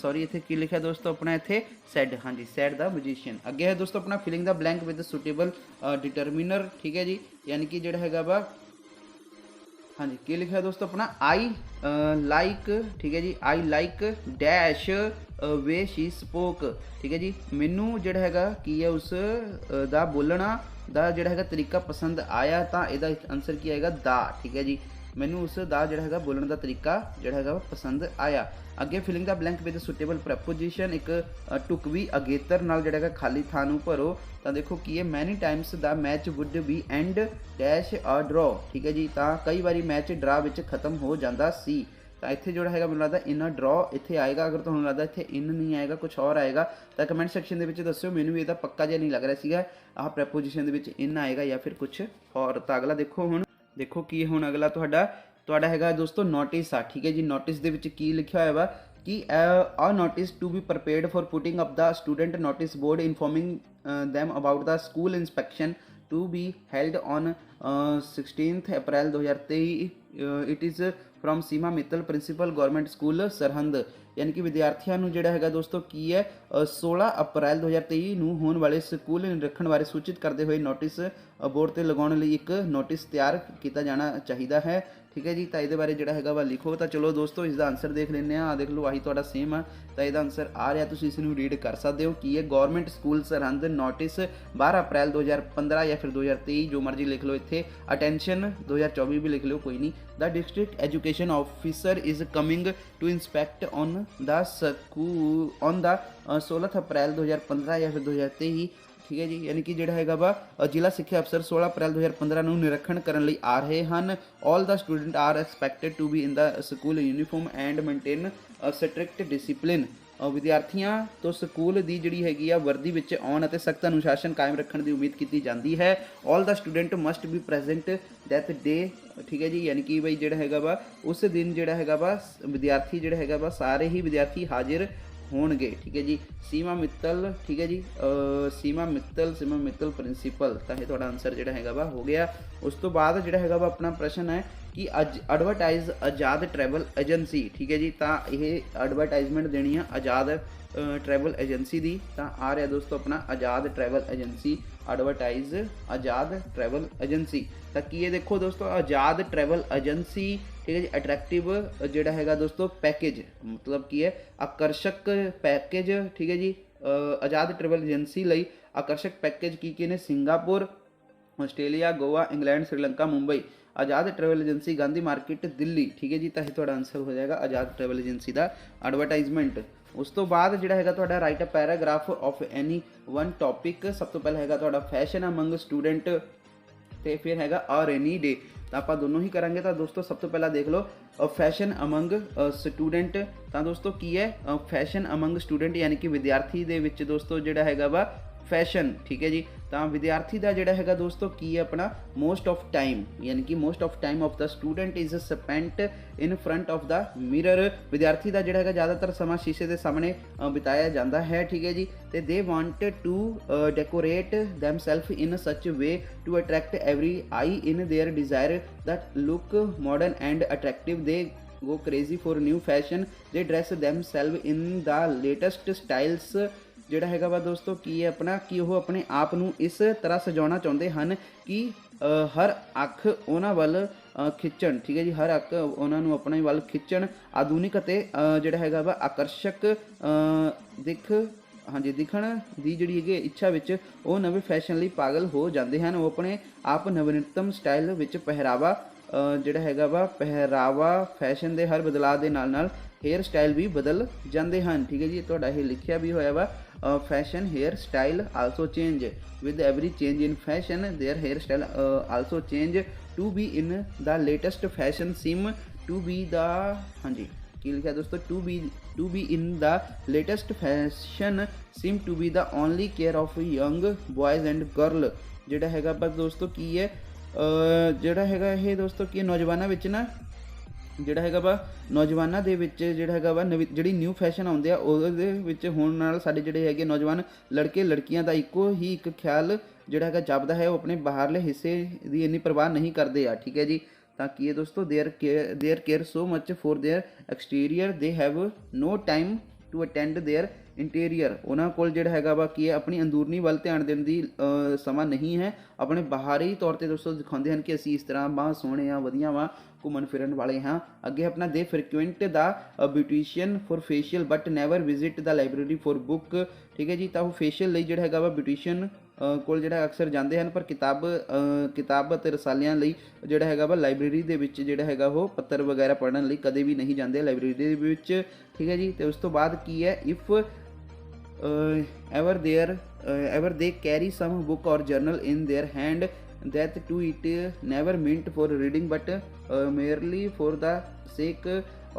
ਸੌਰੀ ਇੱਥੇ ਕੀ ਲਿਖਿਆ ਦੋਸਤੋ ਆਪਣਾ, ਇੱਥੇ ਸੈਡ, ਹਾਂਜੀ ਸੈਡ ਦਾ ਮੈਜੀਸ਼ੀਅਨ। ਅੱਗੇ ਹੈ ਦੋਸਤੋ ਆਪਣਾ filling the blank with suitable determiner. ਠੀਕ ਹੈ ਜੀ, ਯਾਨੀ ਕਿ ਜਿਹੜਾ ਹੈਗਾ ਵਾ ਹਾਂਜੀ ਕੀ ਲਿਖਿਆ ਦੋਸਤੋ ਆਪਣਾ, ਆਈ ਲਾਈਕ। ਠੀਕ ਹੈ ਜੀ, I like dash way she spoke. ਠੀਕ ਹੈ ਜੀ, ਮੈਨੂੰ ਜਿਹੜਾ ਹੈਗਾ ਕੀ ਹੈ ਉਸ ਦਾ ਬੋਲਣਾ ਦਾ ਜਿਹੜਾ ਹੈਗਾ ਤਰੀਕਾ ਪਸੰਦ ਆਇਆ। ਤਾਂ ਇਹਦਾ ਆਨਸਰ ਕੀ ਆਏਗਾ, ਦਾ। ਠੀਕ ਹੈ ਜੀ, ਮੈਨੂੰ ਉਸ ਦਾ ਜਿਹੜਾ ਹੈਗਾ ਬੋਲਣ ਦਾ ਤਰੀਕਾ ਜਿਹੜਾ ਹੈਗਾ ਪਸੰਦ ਆਇਆ। ਅੱਗੇ filling the blank with suitable preposition, ਇੱਕ ਢੁਕਵੀਂ ਅਗੇਤਰ ਨਾਲ ਜਿਹੜਾ ਹੈਗਾ ਖਾਲੀ ਥਾਂ ਨੂੰ ਭਰੋ। ਤਾਂ ਦੇਖੋ ਕੀ ਹੈ, many times the match would be and dash a draw. ਠੀਕ ਹੈ ਜੀ, ਤਾਂ ਕਈ ਵਾਰੀ ਮੈਚ ਡਰਾ ਵਿੱਚ ਖਤਮ ਹੋ ਜਾਂਦਾ ਸੀ। ਤਾਂ ਇੱਥੇ ਜਿਹੜਾ ਹੈਗਾ ਮੈਨੂੰ ਲੱਗਦਾ ਇਨ ਡਰੋ ਇੱਥੇ ਆਏਗਾ। ਅਗਰ ਤੁਹਾਨੂੰ ਲੱਗਦਾ ਇੱਥੇ ਇਨ ਨਹੀਂ ਆਏਗਾ, ਕੁਛ ਹੋਰ ਆਏਗਾ, ਤਾਂ ਕਮੈਂਟ ਸੈਕਸ਼ਨ ਦੇ ਵਿੱਚ ਦੱਸਿਓ। ਮੈਨੂੰ ਵੀ ਇਹਦਾ ਪੱਕਾ ਜਿਹਾ ਨਹੀਂ ਲੱਗ ਰਿਹਾ ਸੀਗਾ ਆਹ ਪ੍ਰੈਪੋਜੀਸ਼ਨ ਦੇ ਵਿੱਚ ਇਨ ਆਏਗਾ ਜਾਂ ਫਿਰ ਕੁਛ ਹੋਰ। ਤਾਂ ਅਗਲਾ ਦੇਖੋ, ਹੁਣ ਦੇਖੋ ਕੀ ਹੁਣ ਅਗਲਾ ਤੁਹਾਡਾ ਹੈਗਾ ਦੋਸਤੋ ਨੋਟਿਸ ਆ। ਠੀਕ ਹੈ ਜੀ, ਨੋਟਿਸ ਦੇ ਵਿੱਚ ਕੀ ਲਿਖਿਆ ਹੋਇਆ ਵਾ ਕਿ a notice to be prepared for putting up the student notice board informing them about the school inspection to be held on 16th April 2023. It is from Seema Mittal principal government school Sirhind. ਯਾਨੀ ਕਿ ਵਿਦਿਆਰਥੀਆਂ ਨੂੰ ਜਿਹੜਾ ਹੈਗਾ ਦੋਸਤੋ ਕੀ ਹੈ 16 ਅਪ੍ਰੈਲ 2023 ਨੂੰ ਹੋਣ ਵਾਲੇ ਸਕੂਲ ਨਿਰੀਖਣ ਬਾਰੇ ਸੂਚਿਤ ਕਰਦੇ ਹੋਏ ਨੋਟਿਸ ਬੋਰਡ ਤੇ ਲਗਾਉਣ ਲਈ ਇੱਕ ਨੋਟਿਸ ਤਿਆਰ ਕੀਤਾ ਜਾਣਾ ਚਾਹੀਦਾ ਹੈ। ਠੀਕ ਹੈ ਜੀ, ਤਾਂ ਇਹਦੇ ਬਾਰੇ ਜਿਹੜਾ ਹੈਗਾ ਵਾ ਲਿਖੋ। ਤਾਂ ਚਲੋ ਦੋਸਤੋ ਇਸ ਦਾ ਆਨਸਰ ਦੇਖ ਲੈਂਦੇ ਹਾਂ। ਦੇਖ ਲਓ ਆਹੀ ਤੁਹਾਡਾ ਸੇਮ ਆ। ਤਾਂ ਇਹਦਾ ਆਨਸਰ ਆ ਰਿਹਾ, ਤੁਸੀਂ ਇਸ ਨੂੰ ਰੀਡ ਕਰ ਸਕਦੇ ਹੋ। ਕੀ ਹੈ, ਗਵਰਨਮੈਂਟ ਸਕੂਲ ਸਰਹੰਦ ਨੋਟਿਸ 12 ਅਪ੍ਰੈਲ 2015 ਜਾਂ ਫਿਰ 2023 ਜੋ ਮਰਜ਼ੀ ਲਿਖ ਲਓ। ਇੱਥੇ ਅਟੈਂਸ਼ਨ 2024 ਵੀ ਲਿਖ ਲਿਓ, ਕੋਈ ਨਹੀਂ। The district education officer is coming to inspect on the school on the 16 April 2015 ਜਾਂ ਫਿਰ 2023। ਠੀਕ ਹੈ ਜੀ, ਯਾਨੀ ਕਿ ਜਿਹੜਾ ਹੈਗਾ ਵਾ ਜ਼ਿਲ੍ਹਾ ਸਿੱਖਿਆ ਅਫਸਰ 16 ਅਪ੍ਰੈਲ 2015 ਨੂੰ ਨਿਰੀਖਣ ਕਰਨ ਲਈ ਆ ਰਹੇ ਹਨ। All the student are expected to be in the school uniform and maintain strict discipline. ਵਿਦਿਆਰਥੀਆਂ ਤੋਂ ਸਕੂਲ ਦੀ ਜਿਹੜੀ ਹੈਗੀ ਆ ਵਰਦੀ ਵਿੱਚ ਆਉਣ ਅਤੇ ਸਖਤ ਅਨੁਸ਼ਾਸਨ ਕਾਇਮ ਰੱਖਣ ਦੀ ਉਮੀਦ ਕੀਤੀ ਜਾਂਦੀ ਹੈ। All the student must be present that day. ਠੀਕ ਹੈ ਜੀ, ਯਾਨੀ ਕਿ ਬਈ ਜਿਹੜਾ ਹੈਗਾ ਵਾ ਉਸ ਦਿਨ ਜਿਹੜਾ ਹੈਗਾ ਵਾ ਵਿਦਿਆਰਥੀ ਜਿਹੜਾ ਹੈਗਾ ਵਾ ਸਾਰੇ ਹੀ ਵਿਦਿਆਰਥੀ ਹਾਜ਼ਰ ਹੋਣਗੇ। ਠੀਕ ਹੈ ਜੀ, ਸੀਮਾ ਮਿੱਤਲ। ਠੀਕ ਹੈ ਜੀ, ਸੀਮਾ ਮਿੱਤਲ ਪ੍ਰਿੰਸੀਪਲ। ਤਾਂ ਇਹ ਤੁਹਾਡਾ ਆਨਸਰ ਜਿਹੜਾ ਹੈਗਾ ਵਾ ਹੋ ਗਿਆ। ਉਸ ਤੋਂ ਬਾਅਦ ਜਿਹੜਾ ਹੈਗਾ ਵਾ ਆਪਣਾ ਪ੍ਰਸ਼ਨ ਹੈ ਕਿ ਐਡਵਰਟਾਈਜ਼ ਆਜ਼ਾਦ ਟਰੈਵਲ ਏਜੰਸੀ। ਠੀਕ ਹੈ ਜੀ, ਤਾਂ ਇਹ ਐਡਵਰਟਾਈਜ਼ਮੈਂਟ ਦੇਣੀ ਆ ਆਜ਼ਾਦ ਟਰੈਵਲ ਏਜੰਸੀ ਦੀ। ਤਾਂ ਆ ਰਿਹਾ ਦੋਸਤੋ ਆਪਣਾ ਆਜ਼ਾਦ ਟਰੈਵਲ ਏਜੰਸੀ, ਐਡਵਰਟਾਈਜ਼ ਆਜ਼ਾਦ ਟਰੈਵਲ ਏਜੰਸੀ। ਤਾਂ ਕੀ ਇਹ ਦੇਖੋ ਦੋਸਤੋ ਆਜ਼ਾਦ ਟਰੈਵਲ ਏਜੰਸੀ। ਠੀਕ ਹੈ ਜੀ, ਅਟਰੈਕਟਿਵ ਜਿਹੜਾ ਹੈਗਾ ਦੋਸਤੋ ਪੈਕੇਜ, ਮਤਲਬ ਕੀ ਹੈ ਆਕਰਸ਼ਕ ਪੈਕੇਜ। ਠੀਕ ਹੈ ਜੀ, ਆਜ਼ਾਦ ਟਰੈਵਲ ਏਜੰਸੀ ਲਈ ਆਕਰਸ਼ਕ ਪੈਕੇਜ ਕੀ ਨੇ, Singapore, Australia, Goa, England, Sri Lanka, Mumbai. Azad travel agency Gandhi market, Delhi. ਠੀਕ ਹੈ ਜੀ, ਤਾਂ ਇਹ ਤੁਹਾਡਾ ਆਨਸਰ ਹੋ ਜਾਏਗਾ ਆਜ਼ਾਦ ਟਰੈਵਲ ਏਜੰਸੀ ਦਾ ਐਡਵਰਟਾਈਜ਼ਮੈਂਟ। ਉਸ ਤੋਂ ਬਾਅਦ ਜਿਹੜਾ ਹੈਗਾ ਤੁਹਾਡਾ write a paragraph of any one topic. ਸਭ ਤੋਂ ਪਹਿਲਾਂ ਹੈਗਾ ਤੁਹਾਡਾ ਫੈਸ਼ਨ ਅਮੰਗ ਸਟੂਡੈਂਟ ਤੇ ਫਿਰ ਹੈਗਾ ਅ ਰੇਨੀ ਡੇ। ਤਾਂ ਆਪਾਂ ਦੋਨੋਂ ਹੀ ਕਰਾਂਗੇ। ਤਾਂ ਦੋਸਤੋ ਸਭ ਤੋਂ ਪਹਿਲਾਂ ਦੇਖ ਲਓ ਫੈਸ਼ਨ ਅਮੰਗ ਸਟੂਡੈਂਟ। ਤਾਂ ਦੋਸਤੋ ਕੀ ਹੈ ਫੈਸ਼ਨ ਅਮੰਗ ਸਟੂਡੈਂਟ, ਯਾਨੀ ਕਿ ਵਿਦਿਆਰਥੀ ਦੇ ਵਿੱਚ ਦੋਸਤੋ ਜਿਹੜਾ ਹੈਗਾ ਵਾ ਫੈਸ਼ਨ। ਠੀਕ ਹੈ ਜੀ, ਤਾਂ ਵਿਦਿਆਰਥੀ ਦਾ ਜਿਹੜਾ ਹੈਗਾ ਦੋਸਤੋ ਕੀ ਹੈ ਆਪਣਾ ਮੋਸਟ ਆਫ ਟਾਈਮ, ਯਾਨੀ ਕਿ most of time of the student is spent in front of the mirror. ਵਿਦਿਆਰਥੀ ਦਾ ਜਿਹੜਾ ਹੈਗਾ ਜ਼ਿਆਦਾਤਰ ਸਮਾਂ ਸ਼ੀਸ਼ੇ ਦੇ ਸਾਹਮਣੇ ਬਿਤਾਇਆ ਜਾਂਦਾ ਹੈ। ਠੀਕ ਹੈ ਜੀ, ਤੇ they want to decorate themselves in such way to attract every eye in their desire that look modern and attractive. They go crazy for new fashion, they dress themselves in the latest styles। ਜਿਹੜਾ ਹੈਗਾ ਵਾ ਦੋਸਤੋ ਕੀ ਹੈ ਆਪਣਾ ਕਿ ਉਹ ਆਪਣੇ ਆਪ ਨੂੰ ਇਸ ਤਰ੍ਹਾਂ ਸਜਾਉਣਾ ਚਾਹੁੰਦੇ ਹਨ ਕਿ ਹਰ ਅੱਖ ਉਹਨਾਂ ਵੱਲ ਖਿੱਚਣ। ਠੀਕ ਹੈ ਜੀ, ਹਰ ਅੱਖ ਉਹਨਾਂ ਨੂੰ ਆਪਣੇ ਵੱਲ ਖਿੱਚਣ। ਆਧੁਨਿਕ ਅਤੇ ਜਿਹੜਾ ਹੈਗਾ ਵਾ ਆਕਰਸ਼ਕ ਦਿੱਖ ਹਾਂਜੀ ਦਿਖਣ ਦੀ ਜਿਹੜੀ ਹੈਗੀ ਇੱਛਾ ਵਿੱਚ ਉਹ ਨਵੇਂ ਫੈਸ਼ਨ ਲਈ ਪਾਗਲ ਹੋ ਜਾਂਦੇ ਹਨ। ਉਹ ਆਪਣੇ ਆਪ ਨਵੀਨਤਮ ਸਟਾਈਲ ਵਿੱਚ ਪਹਿਰਾਵਾ ਜਿਹੜਾ ਹੈਗਾ ਵਾ ਪਹਿਰਾਵਾ ਫੈਸ਼ਨ ਦੇ ਹਰ ਬਦਲਾਅ ਦੇ ਨਾਲ ਨਾਲ ਹੇਅਰ ਸਟਾਈਲ ਵੀ ਬਦਲ ਜਾਂਦੇ ਹਨ। ਠੀਕ ਹੈ ਜੀ, ਤੁਹਾਡਾ ਇਹ ਲਿਖਿਆ ਵੀ ਹੋਇਆ ਵਾ fashion hair style also change with every change in fashion their hairstyle also change to be in the latest fashion seem to be the ਹਾਂਜੀ ਕੀ ਲਿਖਿਆ ਦੋਸਤੋ to be in the latest fashion seem to be the only care of young boys and girl। ਜਿਹੜਾ ਹੈਗਾ ਬਸ ਦੋਸਤੋ ਕੀ ਹੈ ਜਿਹੜਾ ਹੈਗਾ ਇਹ ਦੋਸਤੋ ਕੀ ਨੌਜਵਾਨਾਂ ਵਿੱਚ ਨਾ ਜਿਹੜਾ ਹੈਗਾ ਵਾ ਨੌਜਵਾਨਾਂ ਦੇ ਵਿੱਚ ਜਿਹੜਾ ਹੈਗਾ ਵਾ ਨਵੀਂ ਜਿਹੜੀ ਨਿਊ ਫੈਸ਼ਨ ਆਉਂਦੇ ਆ ਉਹਦੇ ਵਿੱਚ ਹੋਣ ਨਾਲ ਸਾਡੇ ਜਿਹੜੇ ਹੈਗੇ ਨੌਜਵਾਨ ਲੜਕੇ ਲੜਕੀਆਂ ਦਾ ਇੱਕੋ ਹੀ ਇੱਕ ਖਿਆਲ ਜਿਹੜਾ ਹੈਗਾ ਜਪਦਾ ਹੈ, ਉਹ ਆਪਣੇ ਬਾਹਰਲੇ ਹਿੱਸੇ ਦੀ ਇੰਨੀ ਪਰਵਾਹ ਨਹੀਂ ਕਰਦੇ ਆ। ਠੀਕ ਹੈ ਜੀ, ਤਾਂ ਕੀ ਹੈ ਦੋਸਤੋ their care so much for their exterior they have no time to attend their interior. ਉਹਨਾਂ ਕੋਲ ਜਿਹੜਾ ਹੈਗਾ ਵਾ ਕੀ ਹੈ ਆਪਣੀ ਅੰਦਰੂਨੀ ਵੱਲ ਧਿਆਨ ਦੇਣ ਦੀ ਸਮਾਂ ਨਹੀਂ ਹੈ। ਆਪਣੇ ਬਾਹਰੀ ਤੌਰ 'ਤੇ ਦੋਸਤੋ ਦਿਖਾਉਂਦੇ ਹਨ ਕਿ ਅਸੀਂ ਇਸ ਤਰ੍ਹਾਂ ਬਾਹ ਸੋਹਣੇ ਆ ਵਧੀਆ ਵਾ ਘੁੰਮਣ ਫਿਰਨ ਵਾਲੇ ਹਾਂ। ਅੱਗੇ ਆਪਣਾ ਦੇ frequent the beautician for facial but never visit the library for book. ਠੀਕ ਹੈ ਜੀ, ਤਾਂ ਉਹ ਫੇਸ਼ੀਅਲ ਲਈ ਜਿਹੜਾ ਹੈਗਾ ਵਾ ਬਿਊਟੀਸ਼ੀਅਨ ਕੋਲ ਜਿਹੜਾ ਅਕਸਰ ਜਾਂਦੇ ਹਨ, ਪਰ ਕਿਤਾਬ ਅਤੇ ਰਸਾਲਿਆਂ ਲਈ ਜਿਹੜਾ ਹੈਗਾ ਵਾ ਲਾਇਬ੍ਰੇਰੀ ਦੇ ਵਿੱਚ ਜਿਹੜਾ ਹੈਗਾ ਉਹ ਪੱਤਰ ਵਗੈਰਾ ਪੜ੍ਹਨ ਲਈ ਕਦੇ ਵੀ ਨਹੀਂ ਜਾਂਦੇ ਲਾਇਬ੍ਰੇਰੀ ਦੇ ਵਿੱਚ। ਠੀਕ ਹੈ ਜੀ, ਤੇ ਉਸ ਤੋਂ ਬਾਅਦ ਕੀ ਹੈ if ever they carry some book or journal in their hand that to it never meant for reading but merely for the sake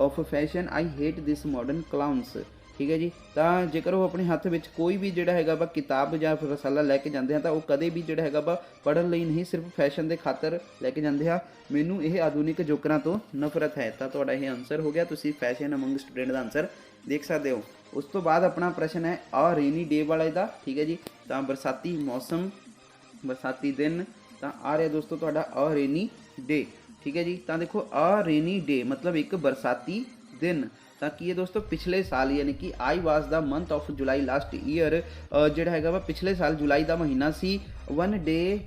of fashion I hate this modern clowns। ਠੀਕ ਹੈ ਜੀ, ਤਾਂ ਜੇਕਰ ਉਹ ਆਪਣੇ ਹੱਥ ਵਿੱਚ ਕੋਈ ਵੀ ਜਿਹੜਾ ਹੈਗਾ ਵਾ ਕਿਤਾਬ ਜਾਂ ਫਿਰ ਰਸਾਲਾ ਲੈ ਕੇ ਜਾਂਦੇ ਹਨ ਤਾਂ ਉਹ ਕਦੇ ਵੀ ਜਿਹੜਾ ਹੈਗਾ ਵਾ ਪੜ੍ਹਨ ਲਈ ਨਹੀਂ, ਸਿਰਫ ਫੈਸ਼ਨ ਦੇ ਖਾਤਰ ਲੈ ਕੇ ਜਾਂਦੇ ਆ। ਮੈਨੂੰ ਇਹ ਆਧੁਨਿਕ ਜੋਕਰਾਂ ਤੋਂ ਨਫ਼ਰਤ ਹੈ। ਤਾਂ ਤੁਹਾਡਾ ਇਹ ਆਨਸਰ ਹੋ ਗਿਆ, ਤੁਸੀਂ ਫੈਸ਼ਨ ਅਮੰਗ ਸਟੂਡੈਂਟ ਦਾ ਆਨਸਰ ਦੇਖ ਸਕਦੇ ਹੋ। ਉਸ ਤੋਂ ਬਾਅਦ ਆਪਣਾ ਪ੍ਰਸ਼ਨ ਹੈ ਆ ਰੇਨੀ ਡੇ ਵਾਲੇ ਦਾ। ਠੀਕ ਹੈ ਜੀ, ਤਾਂ ਬਰਸਾਤੀ ਮੌਸਮ ਬਰਸਾਤੀ ਦਿਨ ਤਾਂ ਆ ਰਿਹਾ ਦੋਸਤੋ ਤੁਹਾਡਾ ਆ ਰੇਨੀ ਡੇ। ਠੀਕ ਹੈ ਜੀ, ਤਾਂ ਦੇਖੋ ਆ ਰੇਨੀ ਡੇ ਮਤਲਬ ਇੱਕ ਬਰਸਾਤੀ ਦਿਨ। ਤਾਂ ਕੀ ਹੈ ਦੋਸਤੋ ਪਿਛਲੇ ਸਾਲ ਯਾਨੀ ਕਿ I was the month of July last year ਜਿਹੜਾ ਹੈਗਾ ਵਾ ਪਿਛਲੇ ਸਾਲ ਜੁਲਾਈ ਦਾ ਮਹੀਨਾ ਸੀ। One day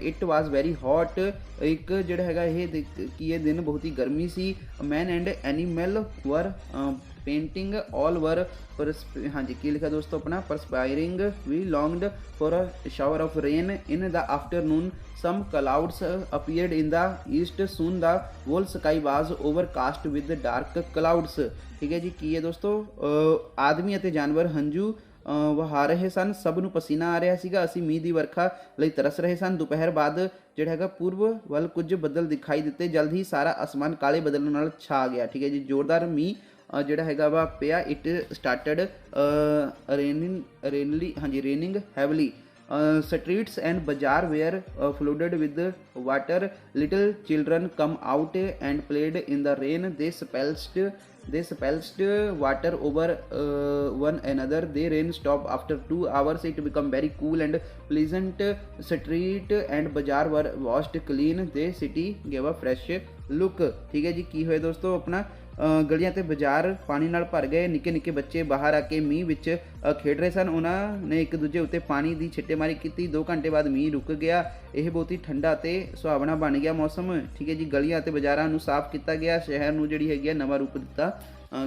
it was very hot ਇੱਕ ਜਿਹੜਾ ਹੈਗਾ ਇਹ ਕੀ ਇਹ ਦਿਨ ਬਹੁਤ ਹੀ ਗਰਮੀ ਸੀ। Man and animal were panting all were हाँ जी की लिखा दोस्तों अपना perspiring we longed for a shower of rain in the afternoon some clouds appeared in the east soon the whole sky was overcast with dark clouds। ठीक है जी, की है दोस्तों आदमी ਅਤੇ ਜਾਨਵਰ ਹੰਝੂ ਵਹਾ ਰਹੇ ਸਨ, ਸਭ ਨੂੰ ਪਸੀਨਾ ਆ ਰਿਹਾ ਸੀਗਾ, ਅਸੀਂ ਮੀਂਹ ਦੀ ਵਰਖਾ ਲਈ ਤਰਸ ਰਹੇ ਸਨ। ਦੁਪਹਿਰ ਬਾਅਦ ਜਿਹੜਾ ਹੈਗਾ ਪੂਰਬ ਵੱਲ ਕੁਝ ਬੱਦਲ ਦਿਖਾਈ ਦਿੱਤੇ, ਜਲਦ ਹੀ ਸਾਰਾ ਅਸਮਾਨ ਕਾਲੇ ਬੱਦਲਾਂ ਨਾਲ ਛਾ ਗਿਆ। ਠੀਕ ਹੈ ਜੀ, ਜ਼ੋਰਦਾਰ ਮੀਂਹ ਜਿਹੜਾ ਹੈਗਾ ਵਾ ਪਿਆ। It started raining heavily streets and bazaar were flooded with water, little children come out and played in the rain, they splashed water over one another, the rain stopped after 2 hours, it became very cool and pleasant, street and bazaar were washed clean, the city gave a fresh look। ठीक है जी, की होया दोस्तों अपना ਗਲੀਆਂ ਤੇ ਬਾਜ਼ਾਰ ਪਾਣੀ ਨਾਲ ਭਰ ਗਏ। ਨਿੱਕੇ ਨਿੱਕੇ ਬੱਚੇ ਬਾਹਰ ਆ ਕੇ ਮੀਂਹ ਵਿੱਚ ਖੇਡ ਰਹੇ ਸਨ, ਉਹਨਾਂ ਨੇ ਇੱਕ ਦੂਜੇ ਉੱਤੇ ਪਾਣੀ ਦੀ ਛਿੱਟੇਮਾਰੀ ਕੀਤੀ। 2 ਘੰਟੇ ਬਾਅਦ ਮੀਂਹ ਰੁਕ ਗਿਆ, ਇਹ ਬਹੁਤ ਹੀ ਠੰਡਾ ਤੇ ਸੁਹਾਵਣਾ ਬਣ ਗਿਆ ਮੌਸਮ। ਠੀਕ ਹੈ ਜੀ, ਗਲੀਆਂ ਤੇ ਬਾਜ਼ਾਰਾਂ ਨੂੰ ਸਾਫ਼ ਕੀਤਾ ਗਿਆ, ਸ਼ਹਿਰ ਨੂੰ ਜਿਹੜੀ ਹੈਗੀ ਆ ਨਵਾਂ ਰੂਪ ਦਿੱਤਾ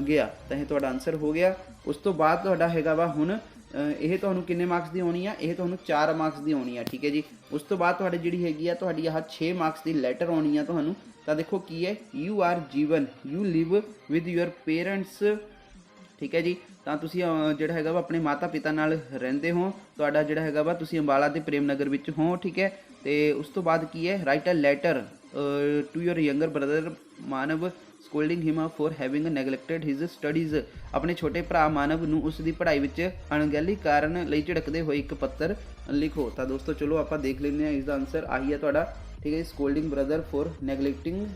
ਗਿਆ। ਤਾਂ ਇਹ ਤੁਹਾਡਾ ਆਨਸਰ ਹੋ ਗਿਆ। ਉਸ ਤੋਂ ਬਾਅਦ ਤੁਹਾਡਾ ਹੈਗਾ ਵਾ ਹੁਣ ਇਹ ਤੁਹਾਨੂੰ ਕਿੰਨੇ ਮਾਰਕਸ ਦੀ ਆਉਣੀ ਆ, ਇਹ ਤੁਹਾਨੂੰ 4 ਮਾਰਕਸ ਦੀ ਆਉਣੀ ਆ। ਠੀਕ ਹੈ ਜੀ, ਉਸ ਤੋਂ ਬਾਅਦ ਤੁਹਾਡੀ ਜਿਹੜੀ ਹੈਗੀ ਆ ਤੁਹਾਡੀ ਆਹ 6 ਮਾਰਕਸ ਦੀ ਲੈਟਰ ਆਉਣੀ ਆ ਤੁਹਾਨੂੰ। ਤਾਂ ਦੇਖੋ ਕੀ ਹੈ you are given you live with your parents. ਠੀਕ ਹੈ ਜੀ, ਤਾਂ ਤੁਸੀਂ ਜਿਹੜਾ ਹੈਗਾ ਵਾ ਆਪਣੇ ਮਾਤਾ ਪਿਤਾ ਨਾਲ ਰਹਿੰਦੇ ਹੋ, ਤੁਹਾਡਾ ਜਿਹੜਾ ਹੈਗਾ ਵਾ ਤੁਸੀਂ ਅੰਬਾਲਾ ਤੇ ਪ੍ਰੇਮ ਨਗਰ ਵਿੱਚ ਹੋ। ਠੀਕ ਹੈ, ਤੇ ਉਸ ਤੋਂ ਬਾਅਦ ਕੀ ਹੈ write a letter to your younger brother Manav scolding him for having neglected his studies. ਆਪਣੇ ਛੋਟੇ ਭਰਾ ਮਾਨਵ ਨੂੰ ਉਸ ਦੀ ਪੜ੍ਹਾਈ ਵਿੱਚ ਅਣਗਹਿਲੀ ਕਾਰਨ ਲਈ ਝਿੜਕਦੇ ਹੋਏ ਇੱਕ ਪੱਤਰ ਲਿਖੋ। ਤਾਂ ਦੋਸਤੋ ਚਲੋ ਆਪਾਂ ਦੇਖ ਲੈਂਦੇ ਹਾਂ, ਇਸ ਦਾ ਆਨਸਰ ਆਹੀ ਹੈ ਤੁਹਾਡਾ। ਠੀਕ ਹੈ ਜੀ, ਸਕੋਲਡਿੰਗ ਬ੍ਰਦਰ ਫॉर ਨੈਗਲੈਕਟਿੰਗ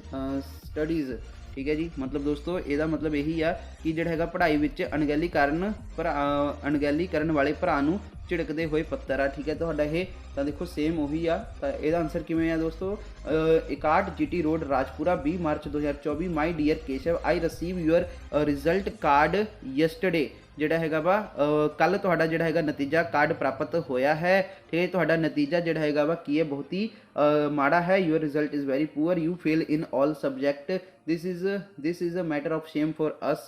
ਸਟੱਡੀਜ਼। ਠੀਕ ਹੈ ਜੀ, ਮਤਲਬ ਦੋਸਤੋ ਇਹਦਾ ਮਤਲਬ ਇਹੀ ਆ ਕਿ ਜਿਹੜਾ ਹੈਗਾ ਪੜ੍ਹਾਈ ਵਿੱਚ ਅਣਗਹਿਲੀ ਕਰਨ ਵਾਲੇ ਭਰਾ ਨੂੰ ਝਿੜਕਦੇ ਹੋਏ ਪੱਤਰ ਆ। ਠੀਕ ਹੈ ਤੁਹਾਡਾ ਇਹ, ਤਾਂ ਦੇਖੋ ਸੇਮ ਉਹੀ ਆ। ਤਾਂ ਇਹਦਾ ਆਨਸਰ ਕਿਵੇਂ ਆ ਦੋਸਤੋ 61 GT road Rajpura 20 March 2024 my dear Keshav I receive your result card yesterday. ਜਿਹੜਾ ਹੈਗਾ ਵਾ ਕੱਲ ਤੁਹਾਡਾ ਜਿਹੜਾ ਹੈਗਾ ਨਤੀਜਾ ਕਾਰਡ ਪ੍ਰਾਪਤ ਹੋਇਆ ਹੈ। ਠੀਕ ਹੈ, ਤੁਹਾਡਾ ਨਤੀਜਾ ਜਿਹੜਾ ਹੈਗਾ ਵਾ ਕੀ ਹੈ ਬਹੁਤ ਹੀ ਮਾੜਾ ਹੈ, your result is very poor, you fail in all subject, this is a matter of shame for us,